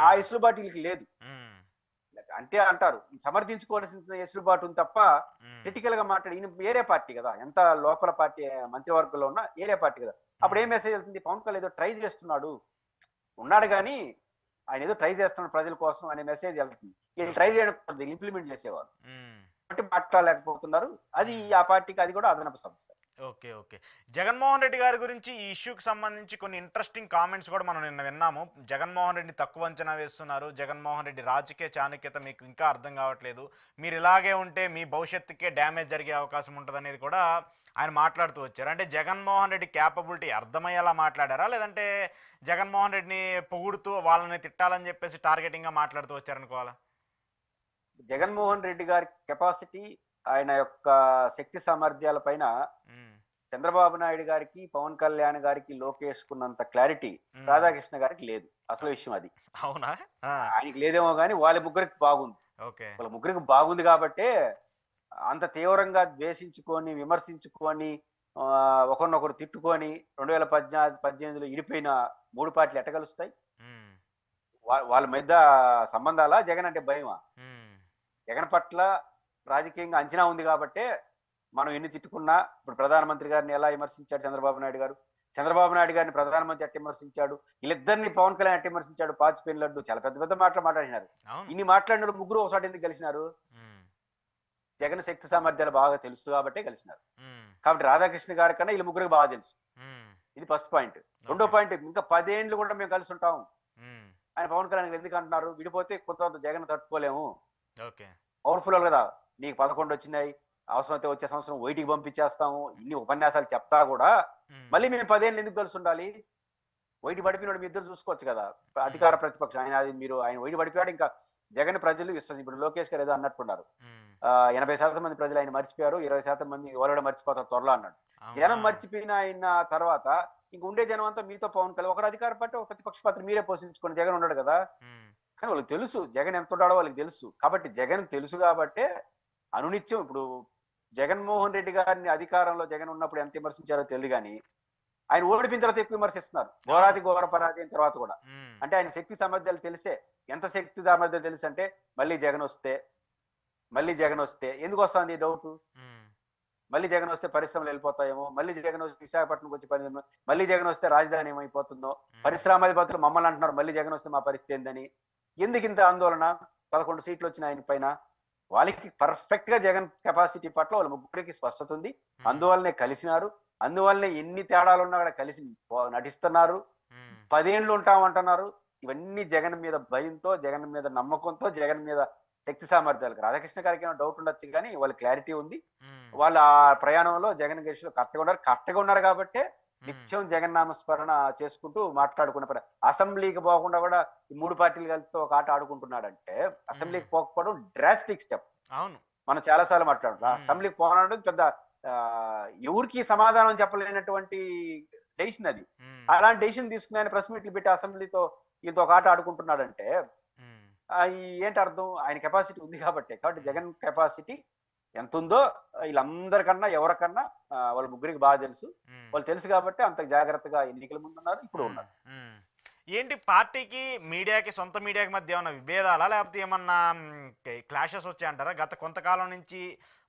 ఆ ఇసులుబాటు లేదు అంటే అంటారు. సమర్థించుకోవాల్సిన ఎసులుబాటు ఉంది తప్ప క్రిటికల్ గా మాట్లాడి ఈయన వేరే పార్టీ కదా, ఎంత లోపల పార్టీ మంత్రివర్గంలో ఉన్న వేరే పార్టీ కదా. అప్పుడు ఏం మెసేజ్ వెళ్తుంది, పవన్ కళ్యాణ్ ఏదో ట్రై చేస్తున్నాడు ఉన్నాడు కానీ ఆయన ఏదో ట్రై చేస్తున్నాడు ప్రజల కోసం అనే మెసేజ్ వెళ్తుంది. వీళ్ళు ట్రై చేయడం ఇంప్లిమెంట్ చేసేవారు కాబట్టి మాట్లాడలేకపోతున్నారు. అది ఆ పార్టీకి అది కూడా అదనపు సమస్య. ఓకే ఓకే జగన్మోహన్ రెడ్డి గారి గురించి ఈ ఇష్యూకి సంబంధించి కొన్ని ఇంట్రెస్టింగ్ కామెంట్స్ కూడా మనం నిన్న విన్నాము. జగన్మోహన్ రెడ్డిని తక్కువ అంచనా వేస్తున్నారు, జగన్మోహన్ రెడ్డి రాజకీయ చాణక్యత మీకు ఇంకా అర్థం కావట్లేదు, మీరు ఇలాగే ఉంటే మీ భవిష్యత్తుకే డ్యామేజ్ జరిగే అవకాశం ఉంటుంది అనేది కూడా ఆయన మాట్లాడుతూ వచ్చారు. అంటే జగన్మోహన్ రెడ్డి క్యాపబిలిటీ అర్థమయ్యేలా మాట్లాడారా, లేదంటే జగన్మోహన్ రెడ్డిని పొగుడుతూ వాళ్ళని తిట్టాలని చెప్పేసి టార్గెటింగ్ గా మాట్లాడుతూ వచ్చారనుకోవాలా? జగన్మోహన్ రెడ్డి గారి కెపాసిటీ, ఆయన యొక్క శక్తి సామర్థ్యాల పైన చంద్రబాబు నాయుడు గారికి, పవన్ కళ్యాణ్ గారికి, లోకేష్ కున్నంత క్లారిటీ రాధాకృష్ణ గారికి లేదు. అసలు విషయం అది. అవునా? ఆయనకి లేదేమో కానీ వాళ్ళ ముగ్గురికి బాగుంది. వాళ్ళ ముగ్గురికి బాగుంది కాబట్టే అంత తీవ్రంగా ద్వేషించుకొని విమర్శించుకొని ఒకరినొకరు తిట్టుకొని 2018లో ఇడిపోయిన 3 పార్టీలు ఎట్ట కలుస్తాయి? ఉమ్, వాళ్ళ మధ్య సంబంధాలా? జగన్ అంటే భయమా? ఉమ్, జగన్ పట్ల రాజకీయంగా అంచనా ఉంది కాబట్టే మనం ఎన్ని తిట్టుకున్నా ఇప్పుడు ప్రధానమంత్రి గారిని ఎలా విమర్శించాడు చంద్రబాబు నాయుడు గారు, చంద్రబాబు నాయుడు గారిని ప్రధానమంత్రి ఎట్ట విమర్శించాడు, వీళ్ళిద్దరిని పవన్ కళ్యాణ్ ఎట్ట విమర్శించాడు, పాచిపోయిన లడ్డు చాలా పెద్ద పెద్ద మాటలు మాట్లాడినారు. అవును. ఇన్ని మాట్లాడిన ముగ్గురు ఒకసారి ఎందుకు కలిసినారు? ఉమ్, జగన్ శక్తి సామర్థ్యాలు బాగా తెలుసు కాబట్టే కలిసినారు. ఉమ్, కాబట్టి రాధాకృష్ణ గారి కన్నా వీళ్ళ ముగ్గురికి బాగా తెలుసు. ఉమ్, ఇది ఫస్ట్ పాయింట్. రెండో ఓకే. పాయింట్, ఇంకా 10 ఏళ్ళు కూడా మేము కలిసి ఉంటాం ఉమ్, ఆయన పవన్ కళ్యాణ్ ఎందుకు అంటున్నారు? విడిపోతే కొంత జగన్ తట్టుకోలేము, ఓకే. పవర్ఫుల్ కదా, నీకు 11 వచ్చినాయి, అవసరమైతే వచ్చే సంవత్సరం వైటికి పంపించేస్తాము, ఇన్ని ఉపన్యాసాలు చెప్తా కూడా ఉమ్, మళ్ళీ మేము 10 ఏళ్ళు ఎందుకు కలిసి ఉండాలి? వైటి పడిపోయినాడు మీ ఇద్దరు చూసుకోవచ్చు కదా, అధికార ప్రతిపక్షం ఆయన. అది మీరు ఆయన వైటి పడిపోయాడు, ఇంకా జగన్ ప్రజలు ఇప్పుడు లోకేష్ గారు ఏదో అన్నట్టున్నారు, ఉమ్, 80% మంది ప్రజలు ఆయన మర్చిపోయారు, 20% మంది వాళ్ళు మర్చిపోతారు త్వరలో అన్నాడు. జనం అవునా? మర్చిపోయిన ఆయన తర్వాత ఇంక ఉండే జనం అంతా మీతో పవన్ కళ్యాణ్, ఒకరు అధికార పార్టీ ఒక ప్రతిపక్ష పాత్ర మీరే పోషించుకొని జగన్ ఉన్నాడు కదా. ఉమ్, కానీ వాళ్ళకి తెలుసు జగన్ ఎంత ఉన్నాడో వాళ్ళకి తెలుసు. కాబట్టి జగన్ తెలుసు కాబట్టే అనునిత్యం ఇప్పుడు జగన్మోహన్ రెడ్డి గారిని అధికారంలో జగన్ ఉన్నప్పుడు ఎంత విమర్శించారో తెలియదు కానీ ఆయన ఓడిపోయిన తర్వాత ఎక్కువ విమర్శిస్తున్నారు, ఘోరాది ఘోర పరాది అయిన తర్వాత కూడా. ఉమ్, అంటే ఆయన శక్తి సామర్థ్యాలు తెలిసే. ఎంత శక్తి సామర్థ్యాలు తెలుసు అంటే మళ్ళీ జగన్ వస్తే, మళ్ళీ జగన్ వస్తే ఎందుకు వస్తుంది డౌట్? ఉమ్, మళ్ళీ జగన్ వస్తే పరిశ్రమలు వెళ్ళిపోతాయేమో, మళ్ళీ జగన్ వస్తే విశాఖపట్నంకి వచ్చి పని, మళ్ళీ జగన్ వస్తే రాజధాని ఏమైపోతుందో, పరిశ్రమాధిపతులు మమ్మల్ని అంటున్నారు మళ్ళీ జగన్ వస్తే మా పరిస్థితి ఏందని. ఎందుకు ఇంత ఆందోళన? 11 సీట్లు వచ్చిన ఆయన పైన వాళ్ళకి పర్ఫెక్ట్ గా జగన్ కెపాసిటీ పట్ల వాళ్ళ ముగ్గురికి స్పష్టత ఉంది. అందువల్లనే కలిసినారు, అందువల్లనే ఎన్ని తేడాలు ఉన్నా కూడా కలిసి నటిస్తున్నారు. ఉమ్, 10 ఏళ్ళు ఉంటామంటున్నారు. ఇవన్నీ జగన్ మీద భయంతో, జగన్ మీద నమ్మకంతో, జగన్ మీద శక్తి సామర్థ్యాలకు. రాధాకృష్ణ గారికి ఏమైనా డౌట్ ఉండొచ్చు కానీ వాళ్ళ క్లారిటీ ఉంది. ఉమ్, వాళ్ళు ఆ ప్రయాణంలో జగన్ గేషులో కరెక్ట్గా ఉన్నారు కాబట్టే నిత్యం జగన్ నామస్మరణ చేసుకుంటూ మాట్లాడుకున్న అసెంబ్లీకి పోకుండా కూడా ఈ 3 పార్టీలు కలిసి ఒక ఆట ఆడుకుంటున్నాడంటే అసెంబ్లీకి పోకపోవడం డ్రాస్టిక్ స్టెప్. అవును. మనం చాలా సార్లు మాట్లాడుతున్నాం అసెంబ్లీకి పోవడం పెద్ద ఆ, ఎవరికి సమాధానం చెప్పలేనటువంటి డెసిషన్ అది. ఉమ్, అలాంటి డెసిషన్ తీసుకుని ఆయన ప్రెస్ మీట్లు పెట్టి అసెంబ్లీతో వీళ్ళతో ఒక ఆట ఆడుకుంటున్నాడంటే ఉమ్, ఏంటి అర్థం? ఆయన కెపాసిటీ ఉంది కాబట్టి జగన్ కెపాసిటీ ఎంత ఉందో వీళ్ళందరికన్నా ఎవరికన్నా వాళ్ళ ముగ్గురికి బాగా తెలుసు. ఉమ్, వాళ్ళు తెలుసు కాబట్టి అంత జాగ్రత్తగా ఎన్నికల ముందు ఉన్నారు, ఇప్పుడు ఉన్నారు. ఉమ్. ఏంటి పార్టీకి మీడియాకి, సొంత మీడియాకి మధ్య ఏమన్నా విభేదాలా, లేకపోతే ఏమన్నా క్లాషెస్ వచ్చాయంటారా? గత కొంతకాలం నుంచి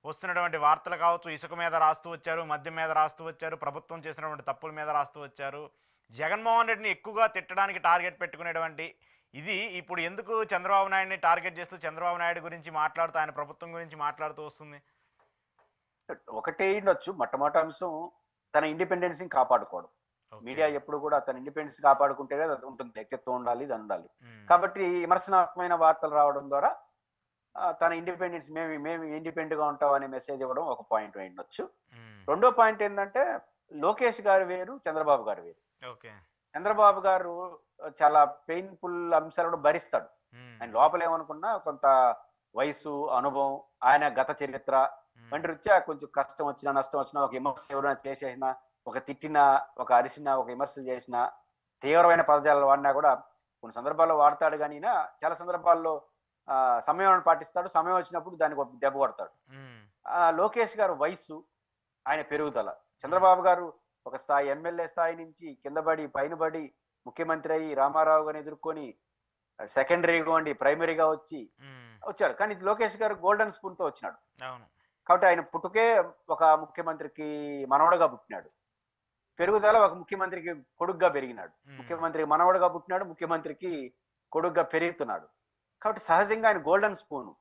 వస్తున్నటువంటి వార్తలు కావచ్చు, ఇసుక మీద రాస్తూ వచ్చారు, మద్యం మీద రాస్తూ వచ్చారు, ప్రభుత్వం చేసినటువంటి తప్పుల మీద రాస్తూ వచ్చారు, జగన్మోహన్ రెడ్డిని ఎక్కువగా తిట్టడానికి టార్గెట్ పెట్టుకునేటువంటి ఇది ఇప్పుడు ఎందుకు చంద్రబాబు నాయుడిని టార్గెట్ చేస్తూ చంద్రబాబు నాయుడు గురించి మాట్లాడుతూ ఆయన ప్రభుత్వం గురించి మాట్లాడుతూ వస్తుంది? ఒకటే ఉండొచ్చు, మొట్టమొదటి అంశం తన ఇండిపెండెన్స్ కాపాడుకోవడం. ఓకే. మీడియా ఎప్పుడు కూడా తన ఇండిపెండెన్స్ కాపాడుకుంటేనే అది ఉంటుంది, వ్యక్తిత్వం ఉండాలి, ఇది ఉండాలి. ఉమ్, కాబట్టి విమర్శనాత్మకమైన వార్తలు రావడం ద్వారా తన ఇండిపెండెన్స్, మేము ఇండిపెండెంట్ గా ఉంటాం అనే మెసేజ్ ఇవ్వడం ఒక పాయింట్ ఉండొచ్చు. ఉమ్, రెండో పాయింట్ ఏంటంటే లోకేష్ గారు వేరు, చంద్రబాబు గారు వేరు. ఓకే. చంద్రబాబు గారు చాలా పెయిన్ఫుల్ అంశాలు కూడా భరిస్తాడు. ఉమ్, ఆయన లోపల ఏమనుకున్నా కొంత వయసు, అనుభవం, ఆయన గత చరిత్ర వంటి రీత్యా కొంచెం కష్టం వచ్చినా, నష్టం వచ్చినా, ఒక విమర్శ ఎవరైనా చేసేసినా, ఒక తిట్టినా, ఒక అరిసినా, ఒక విమర్శలు చేసినా, తీవ్రమైన పదజాలు వాడినా కూడా కొన్ని సందర్భాల్లో వాడతాడు. కానీ చాలా సందర్భాల్లో సమయం పాటిస్తాడు, సమయం వచ్చినప్పుడు దానికి ఒక దెబ్బ కొడతాడు. ఉమ్, లోకేష్ గారు వయసు, ఆయన పెరుగుదల. చంద్రబాబు గారు ఒక స్థాయి, ఎమ్మెల్యే స్థాయి నుంచి కింద పడి పైన పడి ముఖ్యమంత్రి అయ్యి రామారావు గారిని ఎదుర్కొని సెకండరీగా ఉండి ప్రైమరీగా వచ్చాడు. కానీ లోకేష్ గారు గోల్డెన్ స్పూన్ తో వచ్చినాడు. అవును. కాబట్టి ఆయన పుట్టుకే ఒక ముఖ్యమంత్రికి మనవడుగా పుట్టినాడు, పెరుగుదల ఒక ముఖ్యమంత్రికి కొడుగ్గా పెరిగినాడు, ముఖ్యమంత్రికి మనవడుగా పుట్టినాడు, ముఖ్యమంత్రికి కొడుగ్గా పెరుగుతున్నాడు. కాబట్టి సహజంగా ఆయన గోల్డెన్ స్పూన్.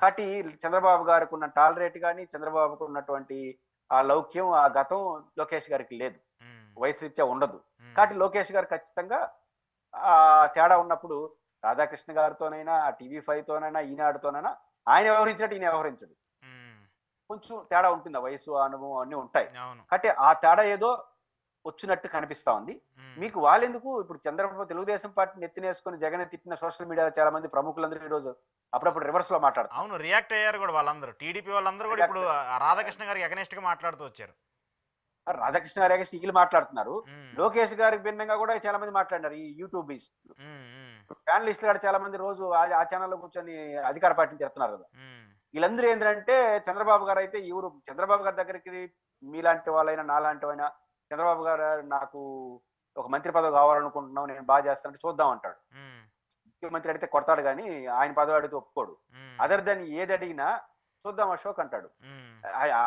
కాబట్టి చంద్రబాబు గారికి ఉన్న టాలరేట్ కానీ, చంద్రబాబుకు ఉన్నటువంటి ఆ లౌక్యం, ఆ గతం లోకేష్ గారికి లేదు, వయసు రీత్యా ఉండదు. కాబట్టి లోకేష్ గారు ఖచ్చితంగా ఆ తేడా ఉన్నప్పుడు రాధాకృష్ణ గారితోనైనా, TV5 తోనైనా, ఈనాడుతోనైనా ఆయన వ్యవహరించినట్టు ఈయన వ్యవహరించడు. కొంచెం తేడా ఉంటుంది, ఆ వయసు, అనుభవం అన్నీ ఉంటాయి. కాబట్టి ఆ తేడా ఏదో వచ్చినట్టు కనిపిస్తా ఉంది. మీకు వాళ్ళెందుకు ఇప్పుడు చంద్రబాబు తెలుగుదేశం పార్టీని ఎత్తినేసుకుని జగన్ తిట్టిన సోషల్ మీడియాలో చాలా మంది ప్రముఖులందరూ ఈ రోజు అప్పుడప్పుడు రివర్స్ లో మాట్లాడతారు. అవును, రియాక్ట్ అయ్యారు కూడా వాళ్ళందరూ. టీడీపీ వాళ్ళందరూ కూడా ఇప్పుడు రాధాకృష్ణ గారికి అగనెస్ట్ గా మాట్లాడుతూ వచ్చారు. రాధాకృష్ణ గారు అగేన్స్ట్ వీళ్ళు మాట్లాడుతున్నారు. లోకేష్ గారికి భిన్నంగా కూడా చాలా మంది మాట్లాడినారు. ఈ యూట్యూబ్ ప్యానలిస్టులు కూడా చాలా మంది రోజు ఆ ఛానల్లో కూర్చొని అధికార పార్టీని చెప్తున్నారు కదా. వీళ్ళందరూ ఏంటంటే చంద్రబాబు గారు అయితే ఎవరు చంద్రబాబు గారి దగ్గరికి మీలాంటి వాళ్ళైనా నాలాంటి వాళ్ళైనా చంద్రబాబు గారు నాకు ఒక మంత్రి పదవి కావాలనుకుంటున్నాం, నేను బాగా చేస్తానంటే చూద్దాం అంటాడు. ఉమ్, ముఖ్యమంత్రి అడిగితే కొడతాడు కానీ ఆయన పదవి అడిగితే ఒప్పుకోడు. ఉమ్, అదర్ దాన్ ఏది అడిగినా చూద్దాం అశోక్ అంటాడు. ఉమ్,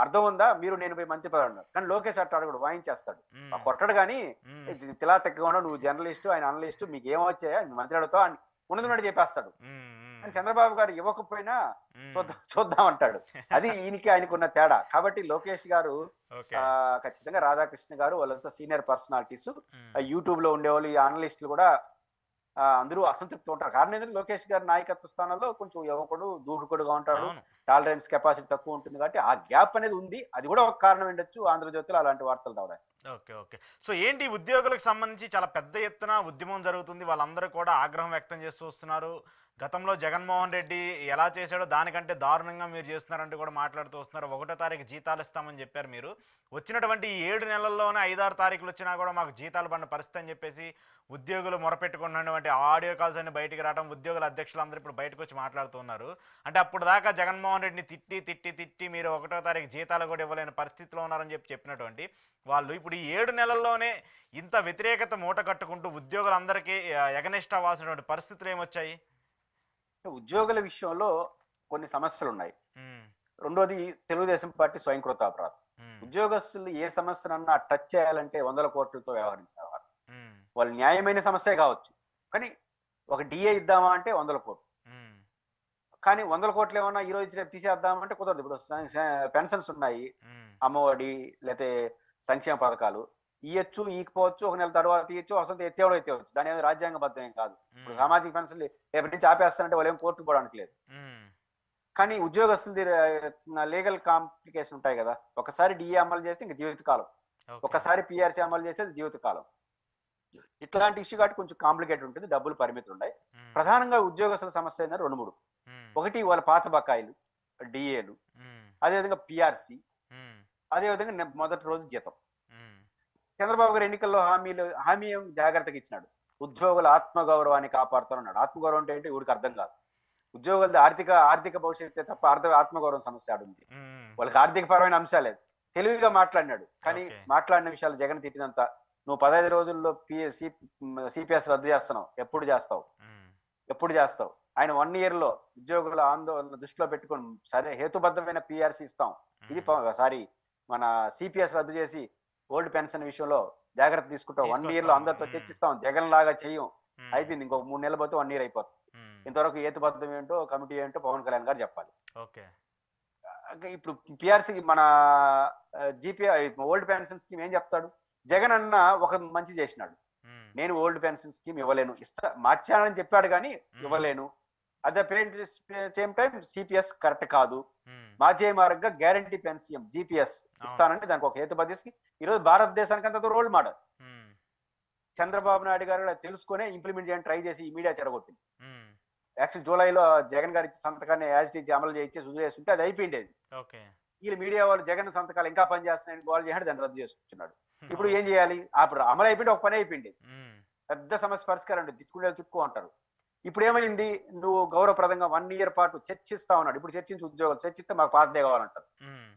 అర్థం ఉందా, మీరు నేను పోయి మంత్రి పదవి అన్నారు. కానీ లోకేష్ అట్ట అడగడు, వాయించేస్తాడు. ఉమ్, కొట్టడు కానీ ఉమ్, తిలా తెక్కగా ఉన్నావు, నువ్వు జర్నలిస్టు, ఆయన అనలిస్టు, మీకు ఏమొచ్చాయా, నువ్వు మంత్రి అడుగుతావు అని ఉన్నది చెప్పేస్తాడు. ఉమ్, కానీ చంద్రబాబు గారు ఇవ్వకపోయినా ఉమ్, చూద్దాం చూద్దాం అంటాడు. అది ఈయనకి ఆయనకున్న తేడా. కాబట్టి లోకేష్ గారు ఓకే. ఖచ్చితంగా రాధాకృష్ణ గారు వాళ్ళంతా సీనియర్ పర్సనాలిటీస్. ఉమ్, యూట్యూబ్ లో ఉండేవాళ్ళు, ఈ అనలిస్టులు కూడా అందరూ అసంతృప్తి ఉంటారు. కారణం ఏంటంటే లోకేష్ గారి నాయకత్వ స్థానంలో కొంచెం యువకుడు దూకుడుగా ఉంటాడు, అవును. టాలరెన్స్ కెపాసిటీ తక్కువ ఉంటుంది. కాబట్టి ఆ గ్యాప్ అనేది ఉంది. అది కూడా ఒక కారణం ఉండొచ్చు ఆంధ్రజ్యోతిలో అలాంటి వార్తలు రావడానికి. ఓకే. ఓకే. సో ఏంటి ఉద్యోగులకు సంబంధించి చాలా పెద్ద ఎత్తున ఉద్యమం జరుగుతుంది. వాళ్ళందరూ కూడా ఆగ్రహం వ్యక్తం చేస్తూ వస్తున్నారు. గతంలో జగన్మోహన్ రెడ్డి ఎలా చేశాడో దానికంటే దారుణంగా మీరు చేస్తున్నారంటూ కూడా మాట్లాడుతూ వస్తున్నారు. 1వ తారీఖు జీతాలు ఇస్తామని చెప్పారు మీరు. వచ్చినటువంటి ఈ 7 నెలల్లోనే 5, 6 తారీఖులు వచ్చినా కూడా మాకు జీతాలు పడిన పరిస్థితి అని చెప్పేసి ఉద్యోగులు మొరపెట్టుకున్నటువంటి ఆడియో కాల్స్ అన్ని బయటికి రావడం, ఉద్యోగుల అధ్యక్షులందరూ ఇప్పుడు బయటకు వచ్చి మాట్లాడుతున్నారు. అంటే అప్పుడు దాకా జగన్మోహన్ రెడ్డిని తిట్టి తిట్టి తిట్టి మీరు 1వ తారీఖు జీతాలు కూడా ఇవ్వలేని పరిస్థితిలో ఉన్నారని చెప్పినటువంటి వాళ్ళు ఇప్పుడు ఈ 7 నెలల్లోనే ఇంత వ్యతిరేకత మూట కట్టుకుంటూ ఉద్యోగులందరికీ ఎగనిస్ట్ అవ్వాల్సినటువంటి పరిస్థితులు ఏమొచ్చాయి? ఉద్యోగుల విషయంలో కొన్ని సమస్యలు ఉన్నాయి. ఉమ్, రెండోది తెలుగుదేశం పార్టీ స్వయంకృతాపరాధం. ఉమ్, ఉద్యోగస్తులు ఏ సమస్యనన్నా టచ్ చేయాలంటే 100 కోట్లతో వ్యవహరించేవారు. ఉమ్, వాళ్ళు న్యాయమైన సమస్యే కావచ్చు, కానీ ఒక డిఏ ఇద్దామా అంటే 100 కోట్లు. ఉమ్, కానీ 100 కోట్లు ఏమన్నా ఈ రోజు రేపు తీసేద్దామంటే కుదరదు. ఇప్పుడు పెన్షన్స్ ఉన్నాయి, ఉమ్, అమ్మఒడి లేకపోతే సంక్షేమ పథకాలు ఇయ్యొచ్చు, ఈకపోవచ్చు, ఒక నెల తర్వాత ఇయ్యొచ్చు, అసలు ఎత్తేవడం ఎత్తేవచ్చు. దాని ఏదో రాజ్యాంగబద్ధం ఏం కాదు. ఇప్పుడు ఉమ్, సామాజిక పెన్షన్లు రేపటి నుంచి ఆపేస్తారంటే వాళ్ళు ఏం కోర్టుకు పోవడానికి లేదు. ఉమ్, కానీ ఉద్యోగస్తులది లీగల్ కాంప్లికేషన్ ఉంటాయి కదా. ఒకసారి డిఏ అమలు చేస్తే ఇంక జీవితకాలం, ఓకే. ఒకసారి పిఆర్సీ అమలు చేస్తే జీవితకాలం. ఇట్లాంటి ఇష్యూ కాబట్టి కొంచెం కాంప్లికేట్ ఉంటుంది, డబ్బులు పరిమితులు ఉన్నాయి. ఉమ్, ప్రధానంగా ఉద్యోగస్తుల సమస్య అయినా 2, 3. ఉమ్, ఒకటి వాళ్ళ పాత బకాయిలు, డిఏలు, ఉమ్, అదేవిధంగా పిఆర్సీ, ఉమ్, అదేవిధంగా మొదటి రోజు జీతం. ఉమ్, చంద్రబాబు గారు ఎన్నికల్లో హామీ ఏం జాగ్రత్తగా ఇచ్చినాడు, ఉద్యోగుల ఆత్మగౌరవాన్ని కాపాడుతానన్నాడు. ఆత్మగౌరవం అంటే ఏంటి ఊరికి అర్థం కాదు. ఉద్యోగులది ఆర్థిక భవిష్యత్తే తప్ప ఆత్మగౌరవం సమస్య ఆడుంది. ఉమ్, వాళ్ళకి ఆర్థిక పరమైన అంశాలేదు. తెలివిగా మాట్లాడినాడు. కానీ ఓకే. మాట్లాడిన విషయాలు జగన్ తిట్టినంత, నువ్వు 15 రోజుల్లో సిపిఎస్ రద్దు చేస్తున్నావు, ఎప్పుడు చేస్తావు, ఉమ్, ఎప్పుడు చేస్తావు? ఆయన 1 year లో ఉద్యోగుల ఆందోళన దృష్టిలో పెట్టుకొని సరే హేతుబద్ధమైన పిఆర్సీ ఇస్తాం, ఇది సారీ మన సిపిఎస్ రద్దు చేసి ఓల్డ్ పెన్షన్ విషయంలో జాగ్రత్త తీసుకుంటాం, 1 year లో అందరితో చర్చిస్తాం, జగన్ లాగా చెయ్యం, ఉమ్, అయిపోయింది, ఇంకొక 3 నెలలు పోతే 1 year అయిపోతుంది. ఉమ్, ఇంతవరకు హేతుబద్ధం ఏంటో కమిటీ ఏంటో పవన్ కళ్యాణ్ గారు చెప్పాలి. ఓకే. ఇప్పుడు పిఆర్సీకి మన జీపీఐ ఓల్డ్ పెన్షన్ స్కీమ్ ఏం చెప్తాడు? జగన్ అన్న ఒక మంచి చేసినాడు, ఉమ్, నేను ఓల్డ్ పెన్షన్ స్కీమ్ ఇవ్వలేను, మార్చానని చెప్పాడు కానీ ఇవ్వలేను. At the same time CPS correct కాదు, ఉమ్, మాధ్య మార్గంగా గ్యారంటీ పెన్షన్ జిపిఎస్ ఇస్తానంటే దానికి ఒక హేతుబద్ధి. ఈరోజు భారతదేశానికి అంత రోల్ మోడల్. ఉమ్, చంద్రబాబు నాయుడు గారు కూడా తెలుసుకునే ఇంప్లిమెంట్ చేయడానికి ట్రై చేసి ఈ మీడియా చెడగొట్టింది. ఉమ్, యాక్చువల్ జూలైలో జగన్ గారి సంతకాన్ని యాజ్ ఇట్ ఈజ్ అమలు చేయించి రుజువు చేస్తుంటే అది అయిపోయిండేది. ఓకే. వీళ్ళు మీడియా వాళ్ళు జగన్ సంతకాలు ఇంకా పని చేస్తున్నాయని గోల్ చేసి దాన్ని రద్దు చేసుకుంటున్నాడు. ఇప్పుడు ఏం చేయాలి? అప్పుడు అమలు అయిపోయింది, ఒక పని అయిపోయింది, ఉమ్, పెద్ద సమస్య పరిష్కారం తిట్టుకు అంటారు. ఇప్పుడు ఏమైంది? నువ్వు గౌరవప్రదంగా 1 year పాటు చర్చిస్తా ఉన్నాడు. ఇప్పుడు చర్చించి ఉద్యోగాలు చర్చిస్తే మాకు పాతదే కావాలంటారు. ఉమ్,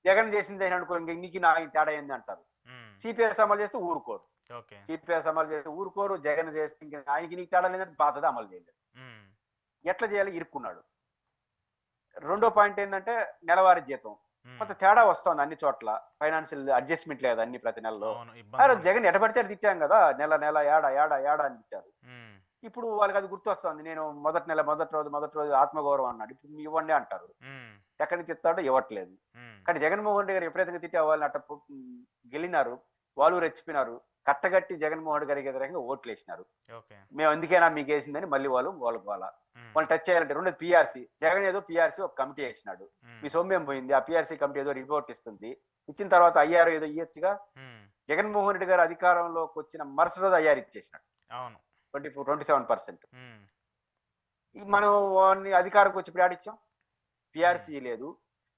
జగన్ చేసింది అనుకో ఇంక నా తేడా ఏంది అంటారు. ఉమ్, సిపిఎస్ అమలు చేస్తే ఊరుకోరు, ఓకే. సిపిఎస్ అమలు చేస్తే ఊరుకోరు, జగన్ చేస్తే ఇంక ఆయనకి నీకు తేడా లేదంటే పాతది అమలు చేయలేదు. ఉమ్, ఎట్లా చేయాలి? ఇరుక్కున్నాడు. రెండో పాయింట్ ఏంటంటే నెలవారీ జీతం ఉమ్, కొంత తేడా వస్తుంది అన్ని చోట్ల, ఫైనాన్షియల్ అడ్జస్ట్మెంట్ లేదు అన్ని ప్రతి నెలలో. అవును, ఇబ్బంది. జగన్ ఎటపడితే అది తిట్టాం కదా, నెల నెల ఏడా ఏడా ఏడా అని తిట్టారు. ఉమ్, ఇప్పుడు వాళ్ళకి అది గుర్తొస్తుంది. నేను మొదటి రోజు ఆత్మగౌరవం అన్నాడు, ఇప్పుడు ఇవ్వండి అంటారు. ఉమ్, ఎక్కడి నుంచి ఇస్తాడో ఇవ్వట్లేదు. ఉమ్, కానీ జగన్మోహన్ రెడ్డి గారు ఎప్పుడైతే తిట్టే వాళ్ళని అట్ట గెలినారు, వాళ్ళు రెచ్చిపోయినారు, కట్టగట్టి జగన్మోహన్ రెడ్డి గారికి వ్యతిరేకంగా ఓట్లు వేసినారు. ఓకే. మేము ఎందుకైనా మీకు వేసిందని మళ్ళీ వాళ్ళకు ఉమ్, వాళ్ళు టచ్ చేయాలంటే. రెండు పిఆర్సీ, జగన్ ఏదో పిఆర్సీ ఒక కమిటీ వేసినాడు, ఉమ్, మీ సొమ్మేం పోయింది, ఆ పిఆర్సీ కమిటీ ఏదో రిపోర్ట్ ఇస్తుంది, ఇచ్చిన తర్వాత ఐఆర్ ఏదో ఇయ్యొచ్చుగా. ఉమ్, జగన్మోహన్ రెడ్డి గారు అధికారంలోకి వచ్చిన మరుసటి రోజు ఐఆర్ ఇచ్చేసినాడు, అవును. 27%. ఉమ్, మనం వాడిని అధికారంకి వచ్చి ఇప్పుడు ఆడిచ్చాం, పిఆర్సీ లేదు.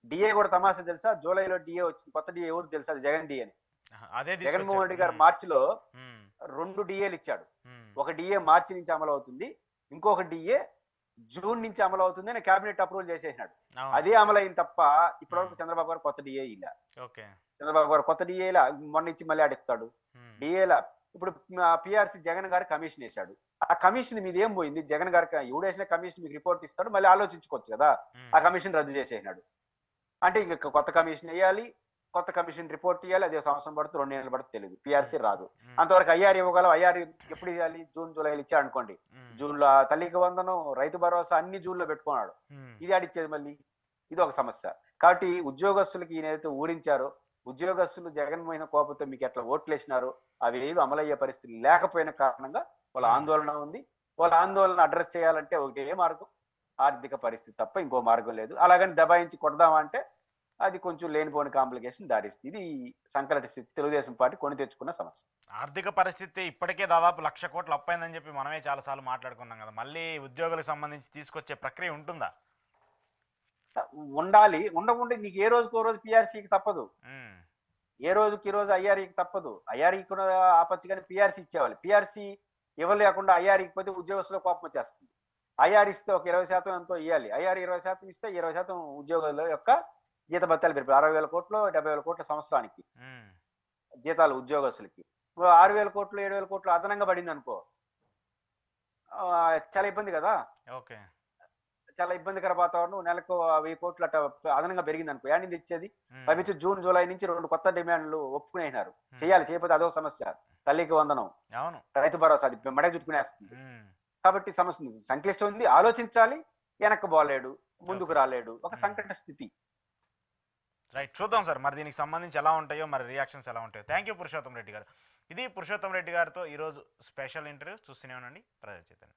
డిఏ కూడా తమాషా తెలుసా? జూలైలో డిఏ వచ్చింది, కొత్త డిఏ ఎవరు తెలుసా? అది జగన్ డిఏ అని. అదే జగన్మోహన్ రెడ్డి గారు తీసుకొచ్చారు. మార్చిలో ఉమ్, 2 డిఏలు ఇచ్చాడు. ఉమ్, ఒక డిఏ మార్చి నుంచి అమలు అవుతుంది, ఇంకొక డిఏ జూన్ నుంచి అమలు అవుతుంది అని కేబినెట్ అప్రూవల్ చేసేసినాడు. అవును. అదే అమలైంది తప్ప ఇప్పటివరకు చంద్రబాబు గారు కొత్త డిఏ ఇలా ఓకే. చంద్రబాబు గారు కొత్త డిఏలా మొన్న ఇచ్చి మళ్ళీ ఆడిస్తాడు హ్మ్. డిఏలా. ఇప్పుడు పిఆర్సీ జగన్ గారు కమిషన్ వేశాడు. ఆ కమిషన్ మీద ఏం పోయింది? జగన్ గారికి ఎవడేసిన కమిషన్ మీకు రిపోర్ట్ ఇస్తాడు, మళ్ళీ ఆలోచించుకోవచ్చు కదా. హ్మ్. ఆ కమిషన్ రద్దు చేసేసినాడు. అంటే ఇంక కొత్త కమిషన్ వేయాలి, కొత్త కమిషన్ రిపోర్ట్ ఇవ్వాలి. అదే సంవత్సరం పడుతుంది, 2 నెలలు పడుతుంది, తెలియదు. పిఆర్సీ రాదు. హ్మ్. అంతవరకు ఐఆర్ ఇవ్వగలం. ఐఆర్ ఎప్పుడు ఇవ్వాలి? జూన్ జూలైలో ఇచ్చాడు అనుకోండి. హ్మ్. జూన్లో తల్లికి వందనం, రైతు భరోసా అన్ని జూన్లో పెట్టుకున్నాడు. హ్మ్. ఇది ఆడిచ్చేది మళ్ళీ. ఇది ఒక సమస్య. కాబట్టి ఉద్యోగస్తులకి ఈయనైతే ఊరించారో, ఉద్యోగస్తులు జగన్మోహన్ కోపంతో మీకు ఎట్లా ఓట్లు వేసినారో అవి ఏవి అమలయ్యే పరిస్థితి లేకపోయిన కారణంగా వాళ్ళ ఆందోళన ఉంది. వాళ్ళ ఆందోళన అడ్రస్ చేయాలంటే ఒకటే మార్గం, ఆర్థిక పరిస్థితి తప్ప ఇంకో మార్గం లేదు. అలాగని దబాయించి కొడదామంటే అది కొంచెం లేనిపోని కాంప్లికేషన్ దారిస్తుంది. ఇది సంకలట స్థితి తెలుగుదేశం పార్టీ కొని తెచ్చుకున్న సమస్య. ఆర్థిక పరిస్థితి ఇప్పటికే దాదాపు 1,00,000 కోట్లు అప్పైందని చెప్పి మనమే చాలాసార్లు మాట్లాడుకున్నాం కదా. మళ్ళీ ఉద్యోగులకు సంబంధించి తీసుకొచ్చే ప్రక్రియ ఉంటుందా? ఉండాలి. ఉండకుండా నీకు ఏ రోజుకో రోజు పిఆర్సీకి తప్పదు. హ్మ్. ఏ రోజుకి ఈ రోజు ఐఆర్ఈకి తప్పదు. ఐఆర్ఈ కూడా ఆపచ్చు కానీ పిఆర్సీ ఇచ్చేవాళ్ళు. పిఆర్సీ ఇవ్వలేకుండా ఐఆర్ ఇకపోతే ఉద్యోగస్తుల కోపం వచ్చేస్తుంది. ఐఆర్ ఇస్తే ఒక 20% ఎంతో ఇవ్వాలి. ఐఆర్ 20% ఇస్తే 20% ఉద్యోగుల యొక్క జీతభత్యాలు పెరిపాయి. 60,000 కోట్లు, 70,000 కోట్ల సంవత్సరానికి హ్మ్. జీతాలు జీతాలు ఉద్యోగస్తులకి. 6,000 కోట్లు, 7,000 కోట్లు అదనంగా పడింది అనుకో, చాలా ఇబ్బంది కదా. ఓకే. చాలా ఇబ్బందికర వాతావరణం. నెలకు 1000 కోట్లు అట్లా అదనంగా పెరిగింది అనుకో, ఏడింది ఇచ్చేది. హ్మ్. పైపించి జూన్ జూలై నుంచి 2 కొత్త డిమాండ్లు ఒప్పుకునేసినారు. హ్మ్. చేయాలి, చేయకపోతే అదో సమస్య. తల్లికి వందనం, అవును. రైతు భరోసా అది మెడకు చుట్టుకునేస్తుంది. హ్మ్. కాబట్టి సమస్య ఉంది, సంక్లిష్టం ఉంది. ఆలోచించాలి. వెనక్కి పోలేడు, ముందుకు ఓకే. రాలేడు. ఒక హ్మ్. సంకట స్థితి. రైట్. చూద్దాం సార్ మరి దీనికి సంబంధించి ఎలా ఉంటాయో, మరి రియాక్షన్స్ ఎలా ఉంటాయో. థ్యాంక్ యూ పురుషోత్తం రెడ్డి గారు. ఇది పురుషోత్తం రెడ్డి గారితో ఈరోజు స్పెషల్ ఇంటర్వ్యూ. చూస్తూనే ఉండండి ప్రజా చైతన్యం.